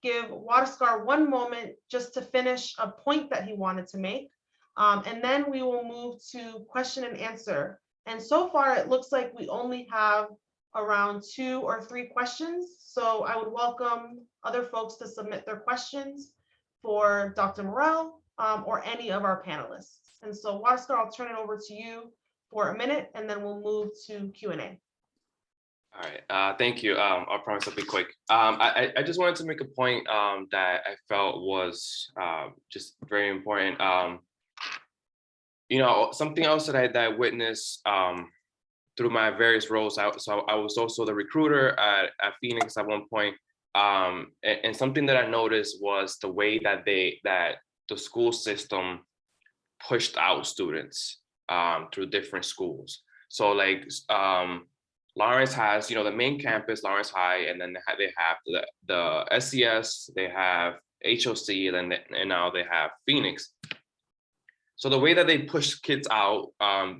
give Waterscar one moment just to finish a point that he wanted to make. And then we will move to question and answer. And so far, it looks like we only have around 2 or 3 questions. So I would welcome other folks to submit their questions for Dr. Morel or any of our panelists. And so Waterscar, I'll turn it over to you for a minute, and then we'll move to Q&A. All right, thank you. I promise I'll be quick. I just wanted to make a point that I felt was just very important. You know, something else that I witnessed through my various roles. So I was also the recruiter at Phoenix at one point. And something that I noticed was the way that the school system pushed out students through different schools. So like Lawrence has, you know, the main campus, Lawrence High, and then they have the SCS, they have HOC, and now they have Phoenix. So the way that they push kids out,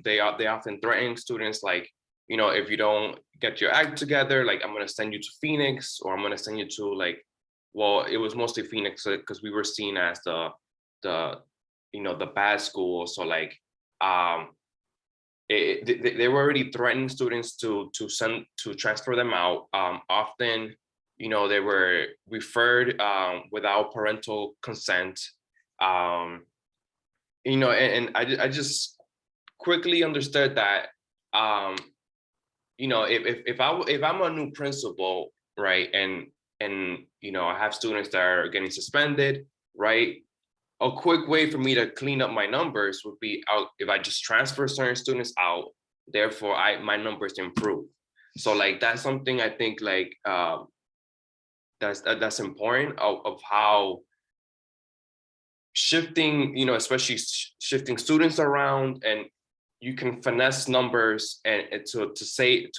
they often threaten students, like, you know, if you don't get your act together, like, I'm going to send you to Phoenix, or I'm going to send you to, like, well, it was mostly Phoenix because we were seen as the you know, the bad school. So like they were already threatening students to transfer them out. Often, you know, they were referred without parental consent. You know, and I just quickly understood that, you know, if I'm a new principal, right, and you know, I have students that are getting suspended, right, a quick way for me to clean up my numbers would be if I just transfer certain students out, therefore my numbers improve. So like that's something I think like that's important of how shifting, you know, especially shifting students around, and you can finesse numbers and to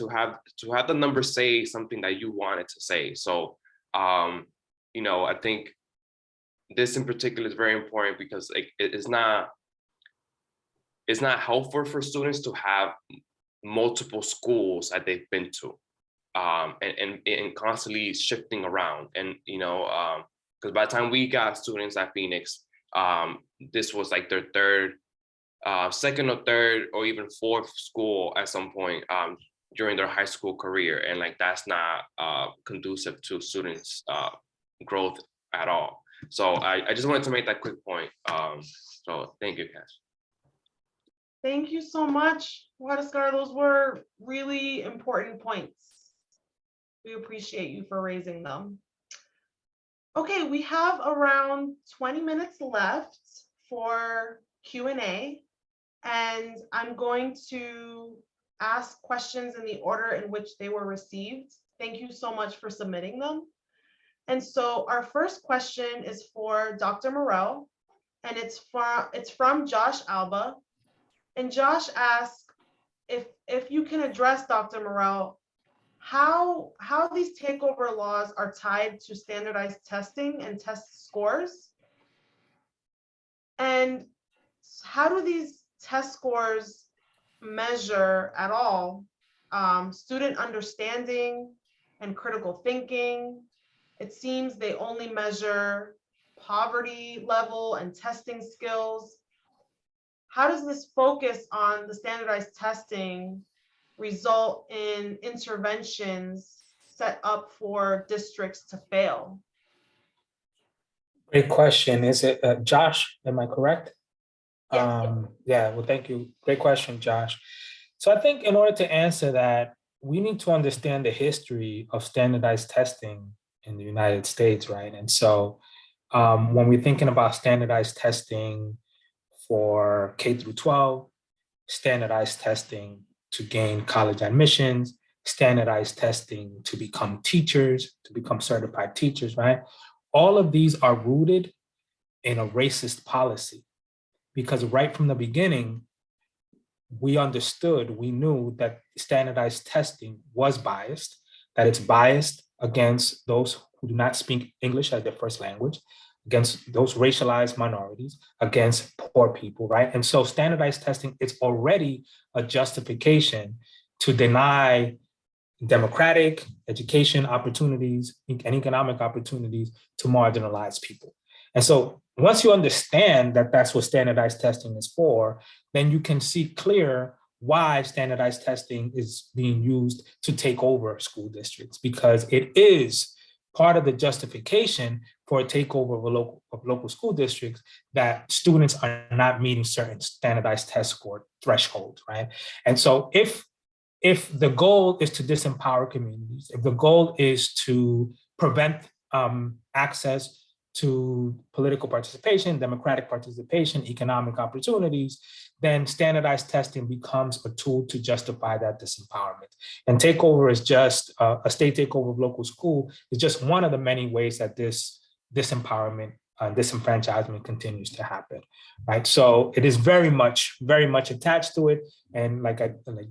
have the number say something that you want it to say. So you know, I think this in particular is very important because like it's not helpful for students to have multiple schools that they've been to and constantly shifting around. And you know, because by the time we got students at Phoenix, this was like their second or third or even fourth school at some point during their high school career, and like that's not conducive to students growth at all. So I just wanted to make that quick point. So thank you, Cass. Thank you so much, Waterscar. Those were really important points. We appreciate you for raising them. Okay, we have around 20 minutes left for Q&A, and I'm going to ask questions in the order in which they were received. Thank you so much for submitting them. And so our first question is for Dr. Morel, and it's from Josh Alba. And Josh asks if you can address, Dr. Morel, how these takeover laws are tied to standardized testing and test scores, and how do these test scores measure at all student understanding and critical thinking? It seems they only measure poverty level and testing skills. How does this focus on the standardized testing result in interventions set up for districts to fail? Great question. Is it Josh? Am I correct? Yes. Yeah, well, thank you. Great question, Josh. So I think in order to answer that, we need to understand the history of standardized testing in the United States, right? And so when we're thinking about standardized testing for K through 12, standardized testing to gain college admissions, standardized testing to become teachers, to become certified teachers, right? All of these are rooted in a racist policy, because right from the beginning, we understood, we knew that standardized testing was biased, that it's biased against those who do not speak English as their first language, against those racialized minorities, against poor people, right? And so standardized testing is already a justification to deny democratic education opportunities and economic opportunities to marginalized people. And so once you understand that that's what standardized testing is for, then you can see clear why standardized testing is being used to take over school districts, because it is part of the justification for a takeover of local school districts that students are not meeting certain standardized test score thresholds, right? And so if the goal is to disempower communities, if the goal is to prevent access to political participation, democratic participation, economic opportunities, then standardized testing becomes a tool to justify that disempowerment. And takeover is just a state takeover of local school is just one of the many ways that this disempowerment, disenfranchisement continues to happen, right? So it is very much attached to it. And like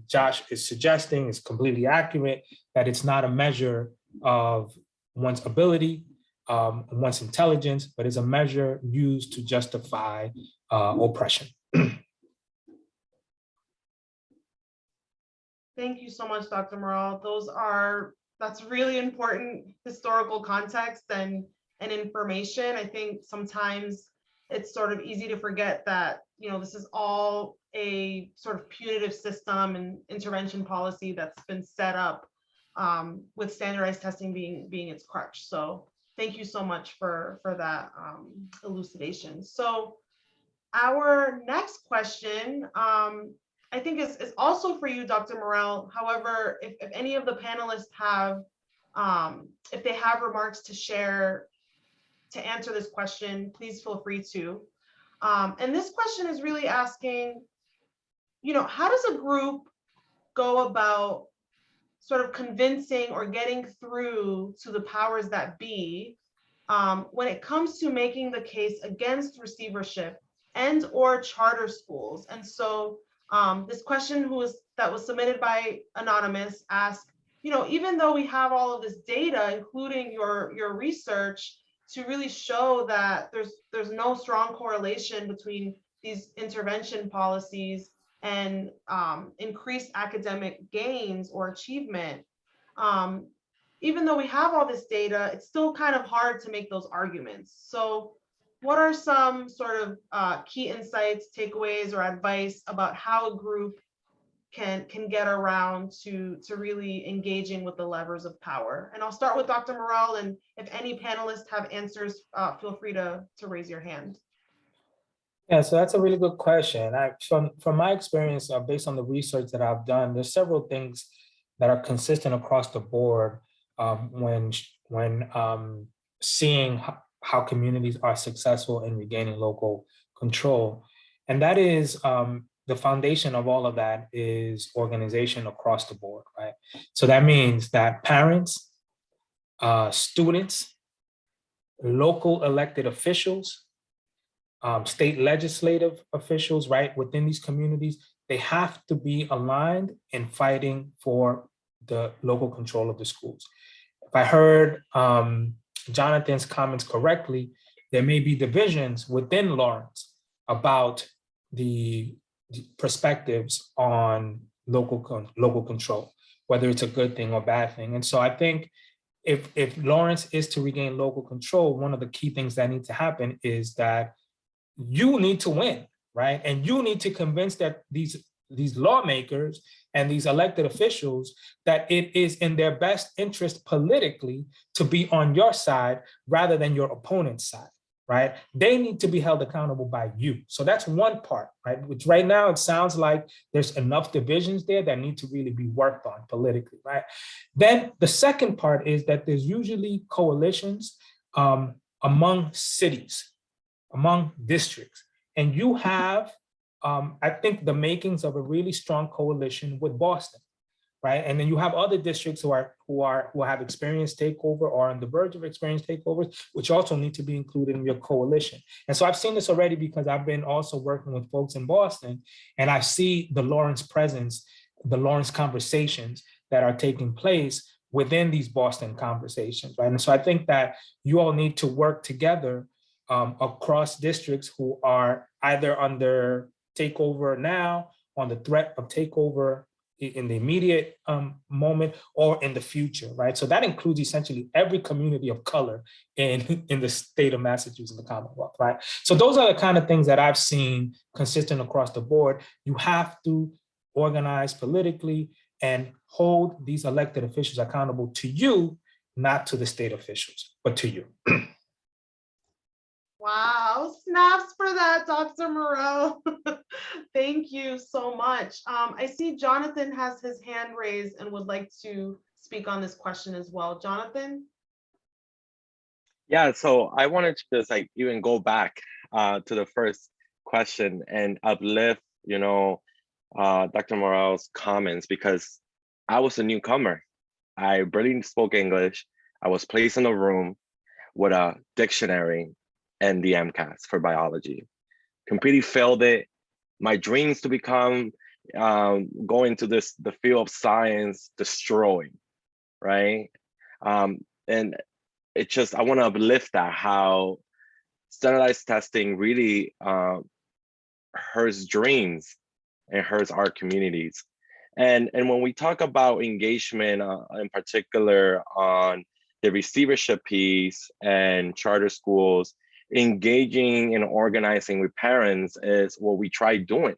Josh is suggesting, it's completely accurate that it's not a measure of one's ability, one's intelligence, but is a measure used to justify oppression. Thank you so much, Dr. Morel. That's really important historical context and information. I think sometimes it's sort of easy to forget that, this is all a sort of punitive system and intervention policy that's been set up with standardized testing being its crutch. So thank you so much for that elucidation. So our next question, I think is also for you, Dr. Morel. However, if any of the panelists have, if they have remarks to share to answer this question, please feel free to. And this question is really asking, how does a group go about sort of convincing or getting through to the powers that be when it comes to making the case against receivership and or charter schools? And so this question that was submitted by Anonymous asked, even though we have all of this data, including your research, to really show that there's no strong correlation between these intervention policies and increased academic gains or achievement, even though we have all this data, it's still kind of hard to make those arguments. So what are some sort of key insights, takeaways, or advice about how a group can get around to really engaging with the levers of power? And I'll start with Dr. Morel, and if any panelists have answers, feel free to raise your hand. Yeah, so that's a really good question. From my experience, based on the research that I've done, there's several things that are consistent across the board when seeing how communities are successful in regaining local control. And that is the foundation of all of that is organization across the board, right? So that means that parents, students, local elected officials, state legislative officials, right, within these communities, they have to be aligned in fighting for the local control of the schools. If I heard Jonathan's comments correctly, there may be divisions within Lawrence about the perspectives on local control, whether it's a good thing or bad thing. And so I think if Lawrence is to regain local control, one of the key things that need to happen is that you need to win, right? And you need to convince that these these lawmakers and these elected officials that it is in their best interest politically to be on your side rather than your opponent's side, right? They need to be held accountable by you. So that's one part, right? Which right now it sounds like there's enough divisions there that need to really be worked on politically, right? Then the second part is that there's usually coalitions among cities, among districts, and you have, I think, the makings of a really strong coalition with Boston, right? And then you have other districts who have experienced takeover or on the verge of experienced takeovers, which also need to be included in your coalition. And so I've seen this already because I've been also working with folks in Boston, and I see the Lawrence presence, the Lawrence conversations that are taking place within these Boston conversations, right? And so I think that you all need to work together across districts who are either under takeover now, on the threat of takeover in the immediate moment, or in the future, right? So that includes essentially every community of color in the state of Massachusetts and the Commonwealth, right? So those are the kind of things that I've seen consistent across the board. You have to organize politically and hold these elected officials accountable to you, not to the state officials, but to you. Wow, snaps for that, Dr. Morel. Thank you so much. I see Jonathan has his hand raised and would like to speak on this question as well. Jonathan? Yeah, so I wanted to just like even go back to the first question and uplift, Dr. Morel's comments, because I was a newcomer. I barely spoke English. I was placed in a room with a dictionary and the MCAS for biology. Completely failed it. My dreams to become, going to the field of science, destroyed, right? And it just, I want to uplift that, how standardized testing really hurts dreams and hurts our communities. And when we talk about engagement, in particular on the receivership piece and charter schools, engaging and organizing with parents is what we try doing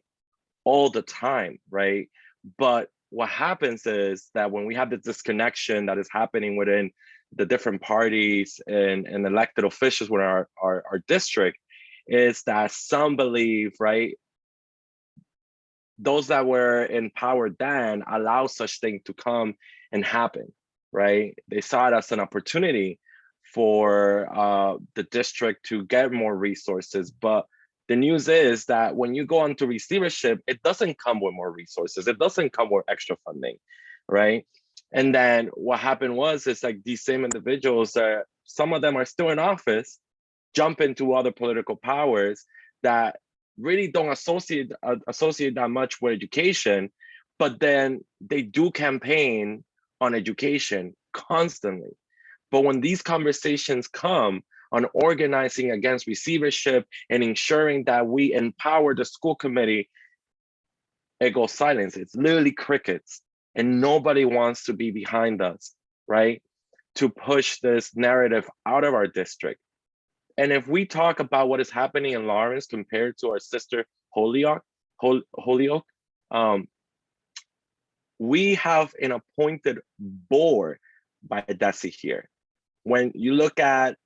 all the time, right? But what happens is that when we have the disconnection that is happening within the different parties and elected officials within our district, is that some believe, right, those that were in power then allow such thing to come and happen, right? They saw it as an opportunity for the district to get more resources. But the news is that when you go into receivership, it doesn't come with more resources. It doesn't come with extra funding, right? And then what happened was, it's like these same individuals, some of them are still in office, jump into other political powers that really don't associate that much with education, but then they do campaign on education constantly. But when these conversations come on organizing against receivership and ensuring that we empower the school committee, it goes silence. It's literally crickets, and nobody wants to be behind us, right? To push this narrative out of our district. And if we talk about what is happening in Lawrence compared to our sister Holyoke, we have an appointed board by DESE here. When you look at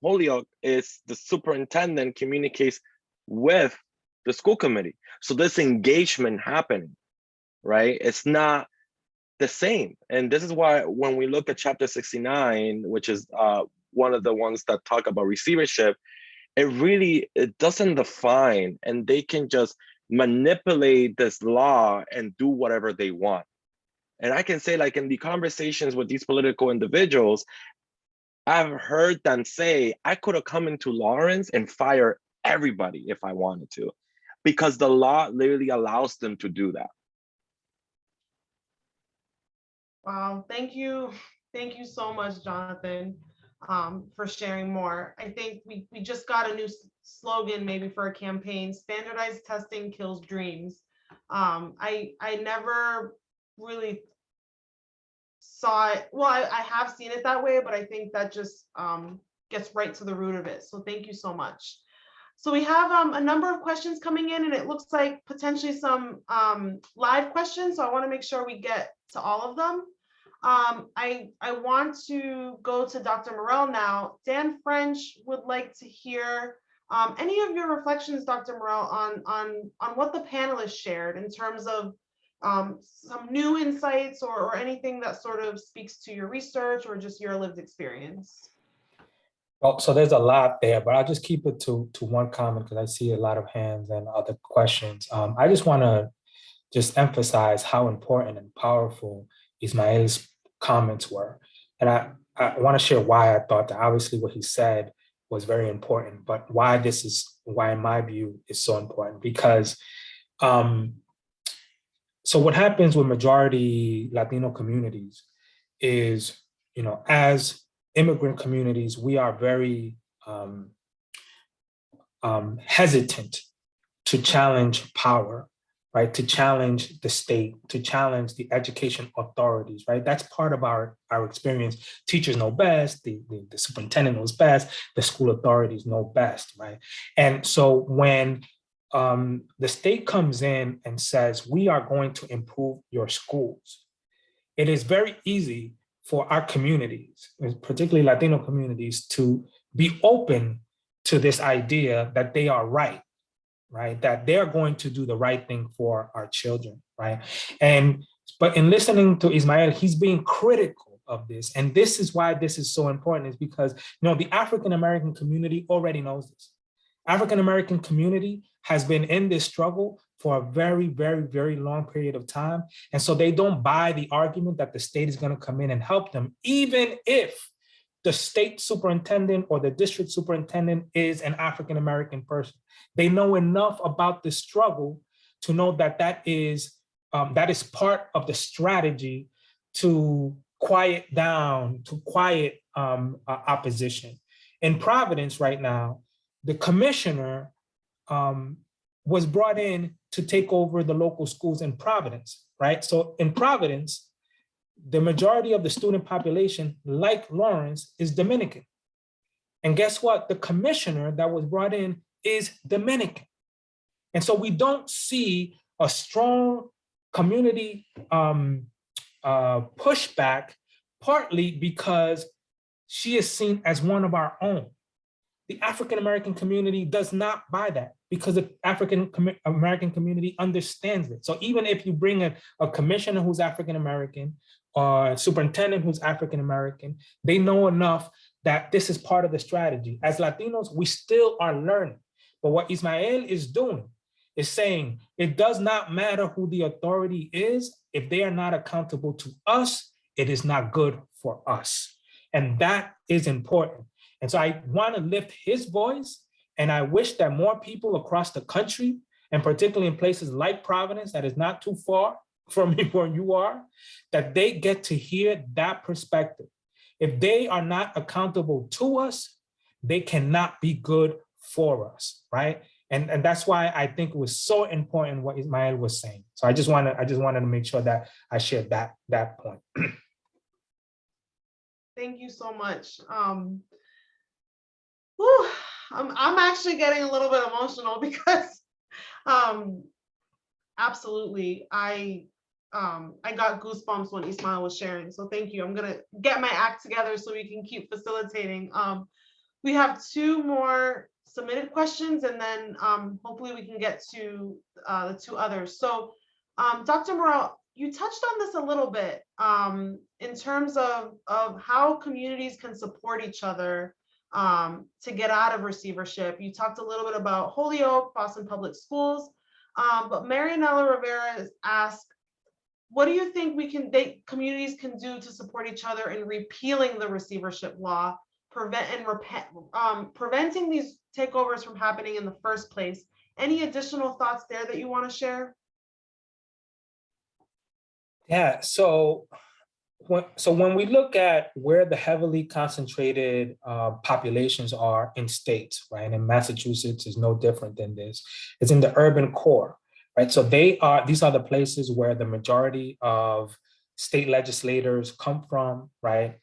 Holyoke, is the superintendent communicates with the school committee. So this engagement happening, right? It's not the same. And this is why when we look at chapter 69, which is one of the ones that talk about receivership, it doesn't define, and they can just manipulate this law and do whatever they want. And I can say, like, in the conversations with these political individuals, I've heard them say, I could have come into Lawrence and fire everybody if I wanted to, because the law literally allows them to do that. Wow, thank you. Thank you so much, Jonathan, for sharing more. I think we just got a new slogan maybe for a campaign: standardized testing kills dreams. I never really saw it. Well, I have seen it that way, but I think that just gets right to the root of it. So thank you so much. So we have a number of questions coming in, and it looks like potentially some live questions. So I want to make sure we get to all of them. I want to go to Dr. Morel now. Dan French would like to hear any of your reflections, Dr. Morel, on what the panelists shared in terms of some new insights or anything that sort of speaks to your research or just your lived experience. Well, so there's a lot there, but I'll just keep it to one comment because I see a lot of hands and other questions. I just want to just emphasize how important and powerful Ismael's comments were. And I want to share why I thought that. Obviously what he said was very important, but why in my view is so important, because so what happens with majority Latino communities is, as immigrant communities, we are very hesitant to challenge power, right? To challenge the state, to challenge the education authorities, right? That's part of our experience. Teachers know best, the superintendent knows best, the school authorities know best, right? And so when the state comes in and says, we are going to improve your schools, it is very easy for our communities, particularly Latino communities, to be open to this idea that they are right? That they're going to do the right thing for our children, right? But in listening to Ismael, he's being critical of this. And this is why this is so important, is because, the African-American community already knows this. African-American community has been in this struggle for a very, very, very long period of time. And so they don't buy the argument that the state is going to come in and help them, even if the state superintendent or the district superintendent is an African-American person. They know enough about the struggle to know that that is part of the strategy to quiet down, to quiet opposition. In Providence right now, the commissioner was brought in to take over the local schools in Providence, right? So in Providence, the majority of the student population, like Lawrence, is Dominican. And guess what? The commissioner that was brought in is Dominican. And so we don't see a strong community pushback, partly because she is seen as one of our own. The African-American community does not buy that because the African-American community understands it. So even if you bring a commissioner who's African-American or a superintendent who's African-American, they know enough that this is part of the strategy. As Latinos, we still are learning. But what Ismael is doing is saying, it does not matter who the authority is. If they are not accountable to us, it is not good for us. And that is important. And so I want to lift his voice, and I wish that more people across the country, and particularly in places like Providence, that is not too far from where you are, that they get to hear that perspective. If they are not accountable to us, they cannot be good for us, right? And that's why I think it was so important what Ismael was saying. So I just wanted to make sure that I shared that point. Thank you so much. I'm actually getting a little bit emotional because absolutely, I got goosebumps when Ismael was sharing. So thank you. I'm gonna get my act together so we can keep facilitating. We have 2 more submitted questions, and then hopefully we can get to the 2 others. So Dr. Morel, you touched on this a little bit in terms of how communities can support each other to get out of receivership. You talked a little bit about Holyoke, Boston Public Schools, but Marianella Rivera has asked, what do you think communities can do to support each other in repealing the receivership law, preventing these takeovers from happening in the first place? Any additional thoughts there that you want to share? Yeah, so when we look at where the heavily concentrated populations are in states, right, and Massachusetts is no different than this, it's in the urban core, right? So these are the places where the majority of state legislators come from, right,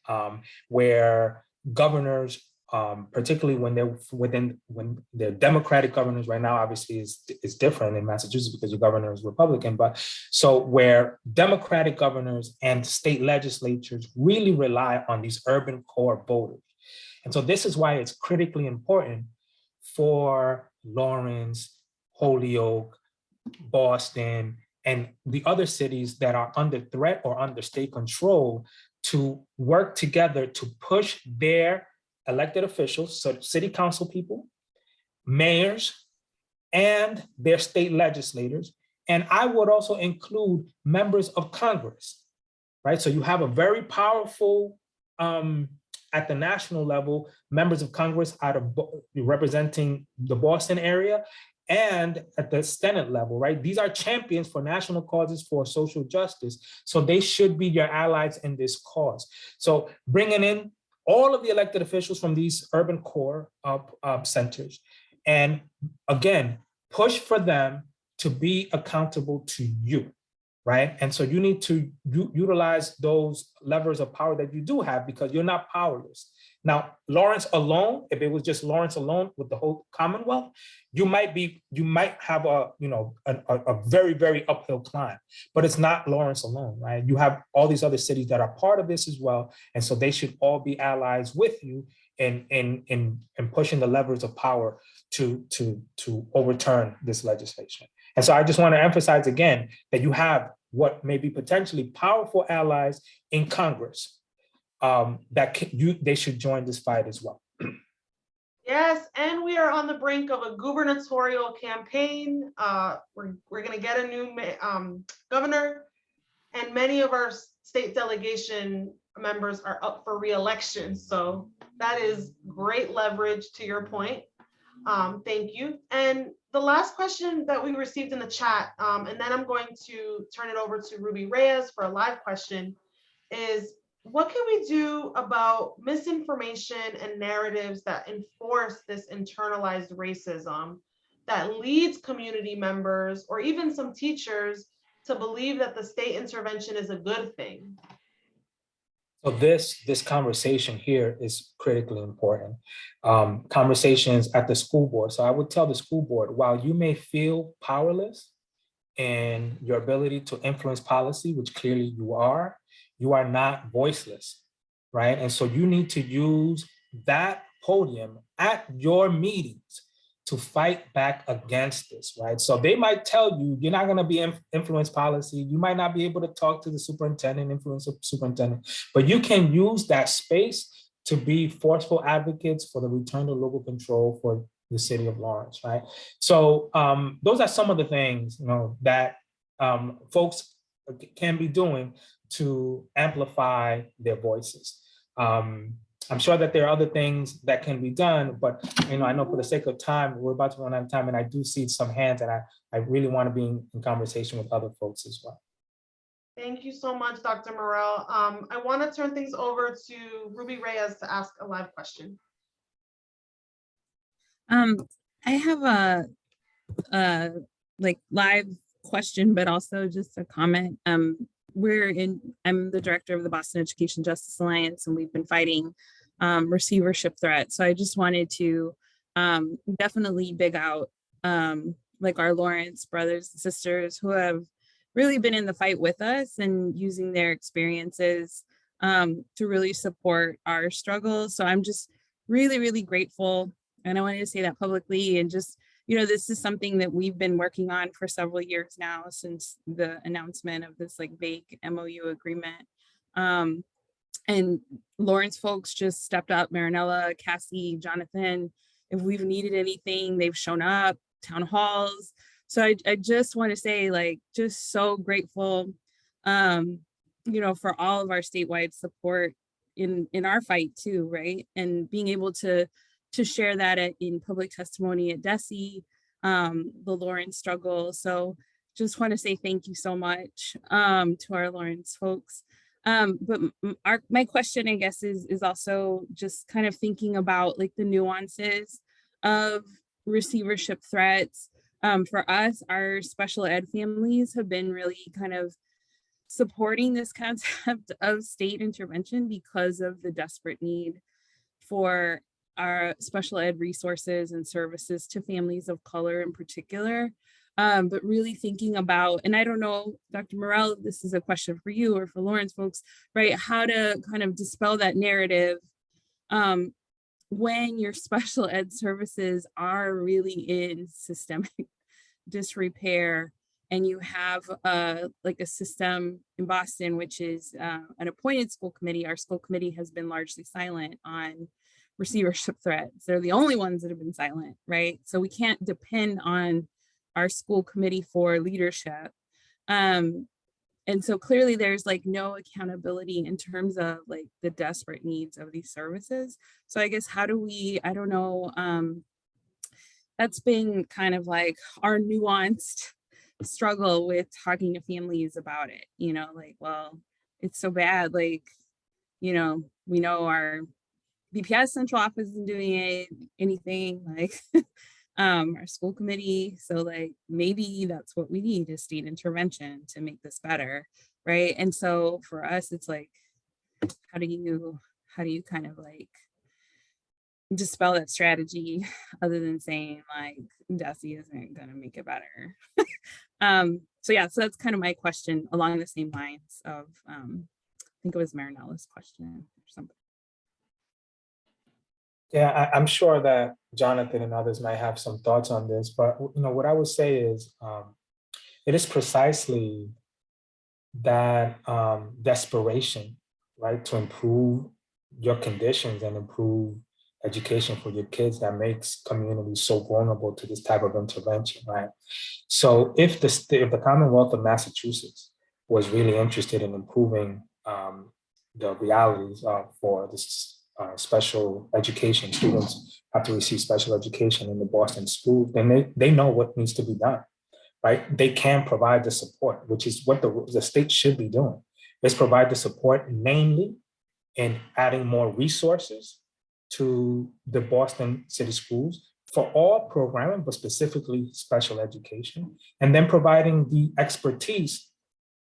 where governors particularly when they're Democratic governors. Right now, obviously, is different in Massachusetts because your governor is Republican. But so where Democratic governors and state legislatures really rely on these urban core voters. And so this is why it's critically important for Lawrence, Holyoke, Boston, and the other cities that are under threat or under state control to work together to push their elected officials, so city council people, mayors, and their state legislators. And I would also include members of Congress, right? So you have a very powerful, at the national level, members of Congress representing the Boston area, and at the Senate level, right? These are champions for national causes for social justice. So they should be your allies in this cause. So bringing in all of the elected officials from these urban core centers, and again, push for them to be accountable to you, right? And so you need to utilize those levers of power that you do have, because you're not powerless. Now, Lawrence alone, if it was just Lawrence alone with the whole Commonwealth, you might have a very, very uphill climb, but it's not Lawrence alone, right? You have all these other cities that are part of this as well. And so they should all be allies with you in pushing the levers of power to overturn this legislation. And so I just want to emphasize again that you have what may be potentially powerful allies in Congress they should join this fight as well. Yes, and we are on the brink of a gubernatorial campaign. We're going to get a new governor, and many of our state delegation members are up for re-election. So that is great leverage to your point. Thank you. And the last question that we received in the chat, and then I'm going to turn it over to Ruby Reyes for a live question, is what can we do about misinformation and narratives that enforce this internalized racism that leads community members or even some teachers to believe that the state intervention is a good thing? So this conversation here is critically important. Conversations at the school board. So I would tell the school board, while you may feel powerless in your ability to influence policy, which clearly you are not voiceless, right? And so you need to use that podium at your meetings to fight back against this, right? So they might tell you, you're not gonna be influence policy. You might not be able to talk to the superintendent, influence the superintendent, but you can use that space to be forceful advocates for the return to local control for the city of Lawrence, right? So those are some of the things, that folks can be doing to amplify their voices. I'm sure that there are other things that can be done, but I know for the sake of time, we're about to run out of time, and I do see some hands, and I really want to be in conversation with other folks as well. Thank you so much, Dr. Morel. I want to turn things over to Ruby Reyes to ask a live question. I have a live question, but also just a comment. I'm the director of the Boston Education Justice Alliance, and we've been fighting receivership threats. So I just wanted to definitely big out our Lawrence brothers and sisters who have really been in the fight with us and using their experiences to really support our struggles. So I'm just really, really grateful. And I wanted to say that publicly, and just, this is something that we've been working on for several years now, since the announcement of this vague MOU agreement. And Lawrence folks just stepped up. Marinella, Cassie, Jonathan, if we've needed anything, they've shown up, town halls. So I just want to say, just so grateful, for all of our statewide support in our fight too, right? And being able to share that in public testimony at DESE, the Lawrence struggle. So just want to say thank you so much to our Lawrence folks. But my question, I guess, is also just kind of thinking about the nuances of receivership threats. For us, our special ed families have been really kind of supporting this concept of state intervention because of the desperate need for our special ed resources and services to families of color in particular. But really thinking about, and I don't know, Dr. Morel, this is a question for you or for Lawrence folks, right? How to kind of dispel that narrative when your special ed services are really in systemic disrepair, and you have like a system in Boston, which is an appointed school committee. Our school committee has been largely silent on receivership threats. They're the only ones that have been silent, right? So we can't depend on our school committee for leadership. And so clearly there's like no accountability in terms of like the desperate needs of these services. So I guess how do we, I don't know, that's been kind of like our nuanced struggle with talking to families about it, you know, like, well, it's so bad, like, you know, we know our BPS central office isn't doing anything, like our school committee. So like maybe that's what we need is state intervention to make this better, right? And so for us, it's like, how do you kind of like dispel that strategy other than saying like DESE isn't gonna make it better? So yeah, so that's kind of my question along the same lines of I think it was Marinella's question or something. Yeah, I'm sure that Jonathan and others might have some thoughts on this, but what I would say is it is precisely that desperation, right, to improve your conditions and improve education for your kids that makes communities so vulnerable to this type of intervention, right? So if the Commonwealth of Massachusetts was really interested in improving the realities for this special education, students have to receive special education in the Boston schools, then they know what needs to be done, right? They can provide the support, which is what the state should be doing, is provide the support, namely in adding more resources to the Boston City Schools for all programming, but specifically special education, and then providing the expertise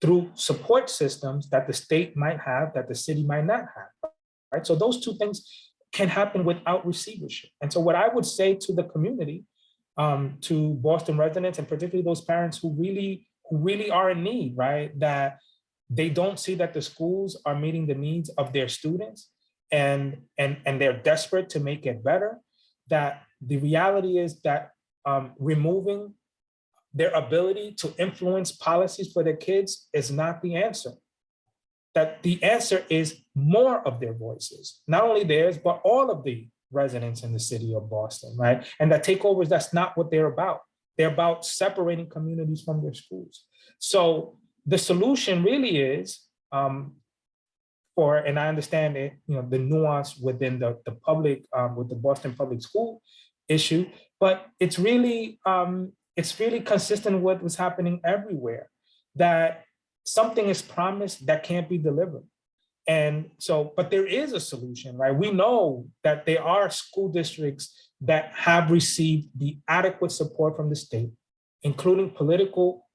through support systems that the state might have, that the city might not have, right? So those two things can happen without receivership. And so what I would say to the community, to Boston residents, and particularly those parents who really are in need, right? That they don't see that the schools are meeting the needs of their students, and they're desperate to make it better, that the reality is that removing their ability to influence policies for their kids is not the answer. That the answer is more of their voices, not only theirs, but all of the residents in the city of Boston, right? And that takeovers, that's not what they're about. They're about separating communities from their schools. So the solution really is, and I understand it, the nuance within the public, with the Boston public school issue, but it's really consistent with what was happening everywhere, that something is promised that can't be delivered. And so, but there is a solution, right? We know that there are school districts that have received the adequate support from the state, including political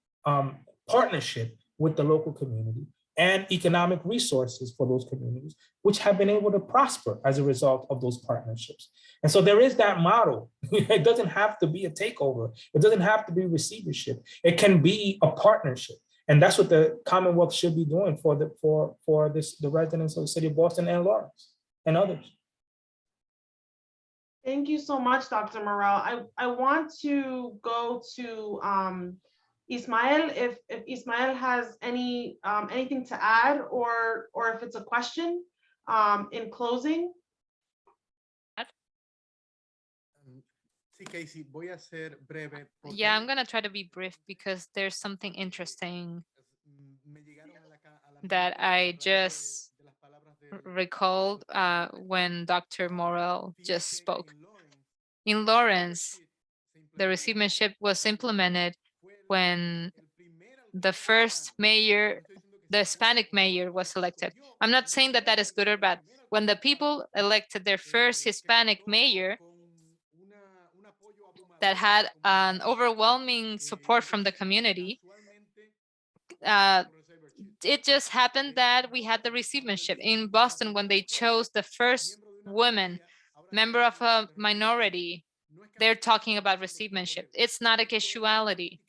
partnership with the local community and economic resources for those communities, which have been able to prosper as a result of those partnerships. And so there is that model. It doesn't have to be a takeover. It doesn't have to be receivership. It can be a partnership. And that's what the Commonwealth should be doing for the residents of the city of Boston and Lawrence and others. Thank you so much, Dr. Morel. I want to go to Ismael, if Ismael has anything to add, or if it's a question in closing. Yeah, I'm gonna try to be brief because there's something interesting that I just recalled when Dr. Morel just spoke. In Lawrence, the receivership was implemented when the first mayor, the Hispanic mayor, was elected. I'm not saying that that is good or bad. When the people elected their first Hispanic mayor that had an overwhelming support from the community, it just happened that we had the receivership. In Boston, when they chose the first woman member of a minority, they're talking about receivership. It's not a casuality.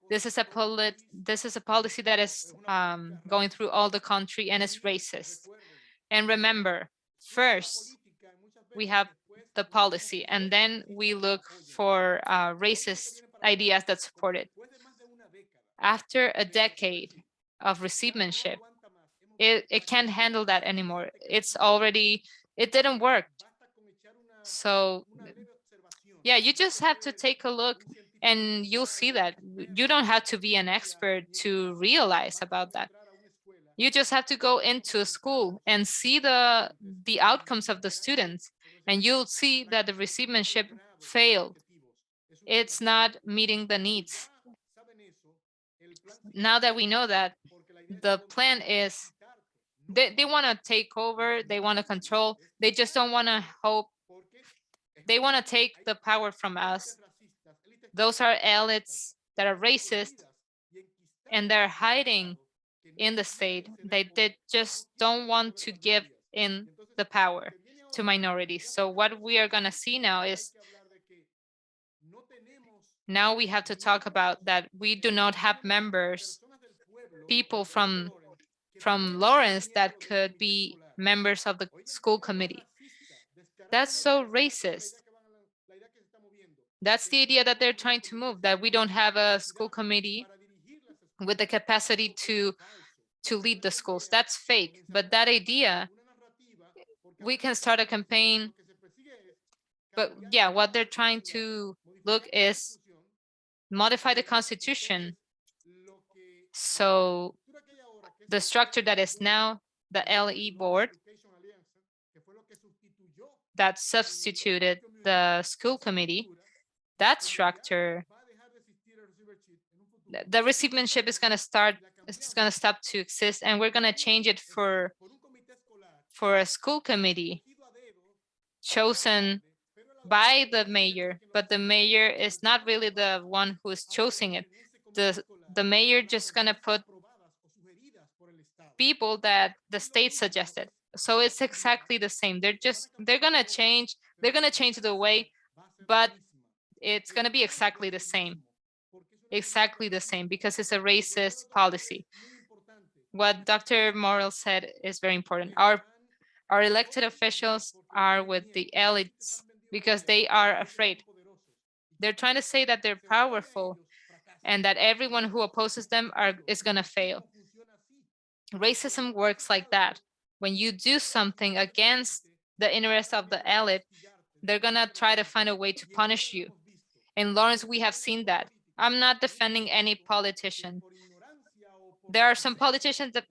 This is a policy that is going through all the country and is racist. And remember, first we have the policy, and then we look for racist ideas that support it. After a decade of receivership, it can't handle that anymore. It didn't work. So yeah, you just have to take a look and you'll see that you don't have to be an expert to realize about that. You just have to go into a school and see the outcomes of the students, and you'll see that the receivership failed. It's not meeting the needs. Now that we know that, the plan is they want to take over, they want to control, they just don't want to hope. They want to take the power from us. Those are elites that are racist, and they're hiding in the state. They just don't want to give in the power to minorities. So what we are going to see now is, now we have to talk about that we do not have members, people from Lawrence that could be members of the school committee. That's so racist. That's the idea that they're trying to move, that we don't have a school committee with the capacity to lead the schools. That's fake. But that idea, we can start a campaign. But yeah, what they're trying to look is modify the Constitution. So the structure that is now the LE board that substituted the school committee, that structure, the receivership is going to start, it's going to stop to exist, and we're going to change it for a school committee chosen by the mayor, but the mayor is not really the one who is choosing it. The mayor just going to put people that the state suggested. So it's exactly the same. They're going to change the way, but it's going to be exactly the same. Exactly the same, because it's a racist policy. What Dr. Morel said is very important. Our elected officials are with the elites because they are afraid. They're trying to say that they're powerful and that everyone who opposes them is going to fail. Racism works like that. When you do something against the interest of the elite, they're going to try to find a way to punish you. In Lawrence, we have seen that. I'm not defending any politician. There are some politicians that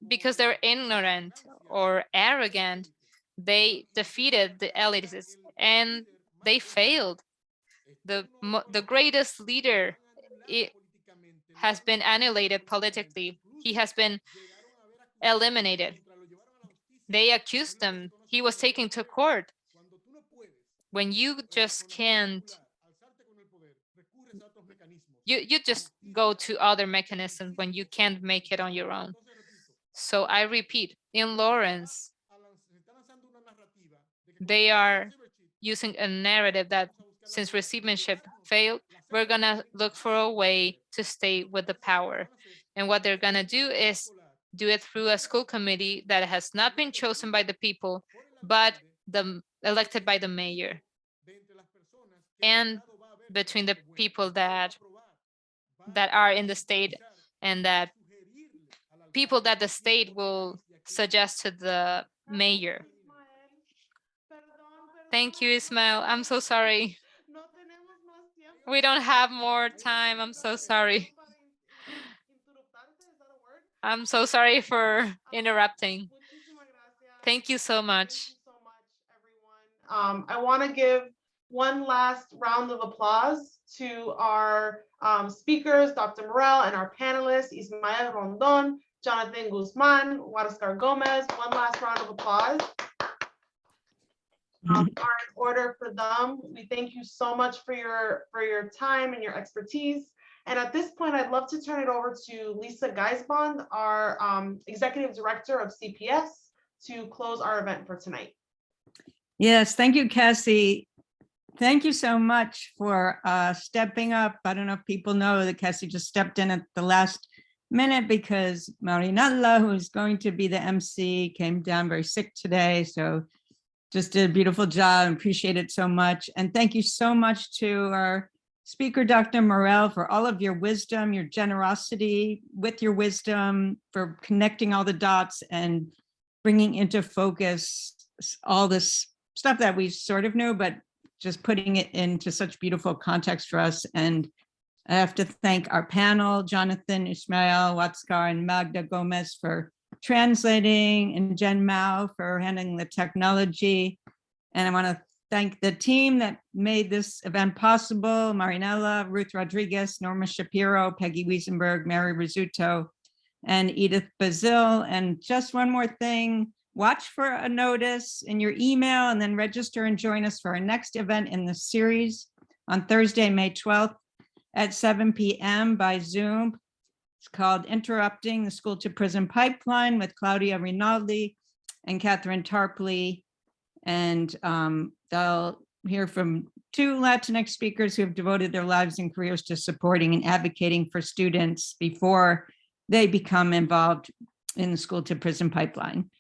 because they're ignorant or arrogant, they defeated the elites and they failed. The greatest leader has been annihilated politically. He has been eliminated. They accused him. He was taken to court. When you just can't, you just go to other mechanisms when you can't make it on your own. So I repeat, in Lawrence, they are using a narrative that since receivership failed, we're gonna look for a way to stay with the power. And what they're gonna do is do it through a school committee that has not been chosen by the people, but elected by the mayor. And between the people that are in the state and that people that the state will suggest to the mayor. Thank you, Ismael. I'm so sorry. We don't have more time. I'm so sorry. I'm so sorry for interrupting. Thank you so much. I want to give one last round of applause to our speakers, Dr. Morel, and our panelists, Ismael Rondon, Jonathan Guzman, Huascar Gomez. One last round of applause. Are in order for them. We thank you so much for your time and your expertise. And at this point, I'd love to turn it over to Lisa Geisbond, our Executive Director of CPS, to close our event for tonight. Yes, thank you, Cassie. Thank you so much for stepping up. I don't know if people know that Cassie just stepped in at the last minute because Marinella, who's going to be the MC, came down very sick today. So just did a beautiful job and appreciate it so much. And thank you so much to our speaker, Dr. Morel, for all of your wisdom, your generosity with your wisdom, for connecting all the dots and bringing into focus all this stuff that we sort of knew, but just putting it into such beautiful context for us. And I have to thank our panel, Jonathan, Ismael, Watskar, and Magda Gomez for translating, and Jen Mao for handling the technology. And I want to thank the team that made this event possible: Marinella, Ruth Rodriguez, Norma Shapiro, Peggy Wiesenberg, Mary Rizzuto, and Edith Bazil. And just one more thing, watch for a notice in your email and then register and join us for our next event in the series on Thursday, May 12th at 7 p.m. by Zoom. It's called Interrupting the School to Prison Pipeline with Claudia Rinaldi and Catherine Tarpley. And they'll hear from 2 Latinx speakers who have devoted their lives and careers to supporting and advocating for students before they become involved in the school to prison pipeline.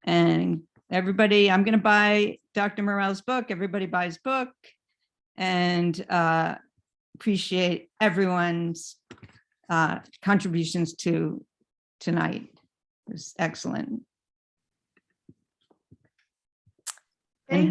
And everybody, I'm going to buy Dr. Morel's book. Everybody buys book, and appreciate everyone's contributions to tonight. It was excellent.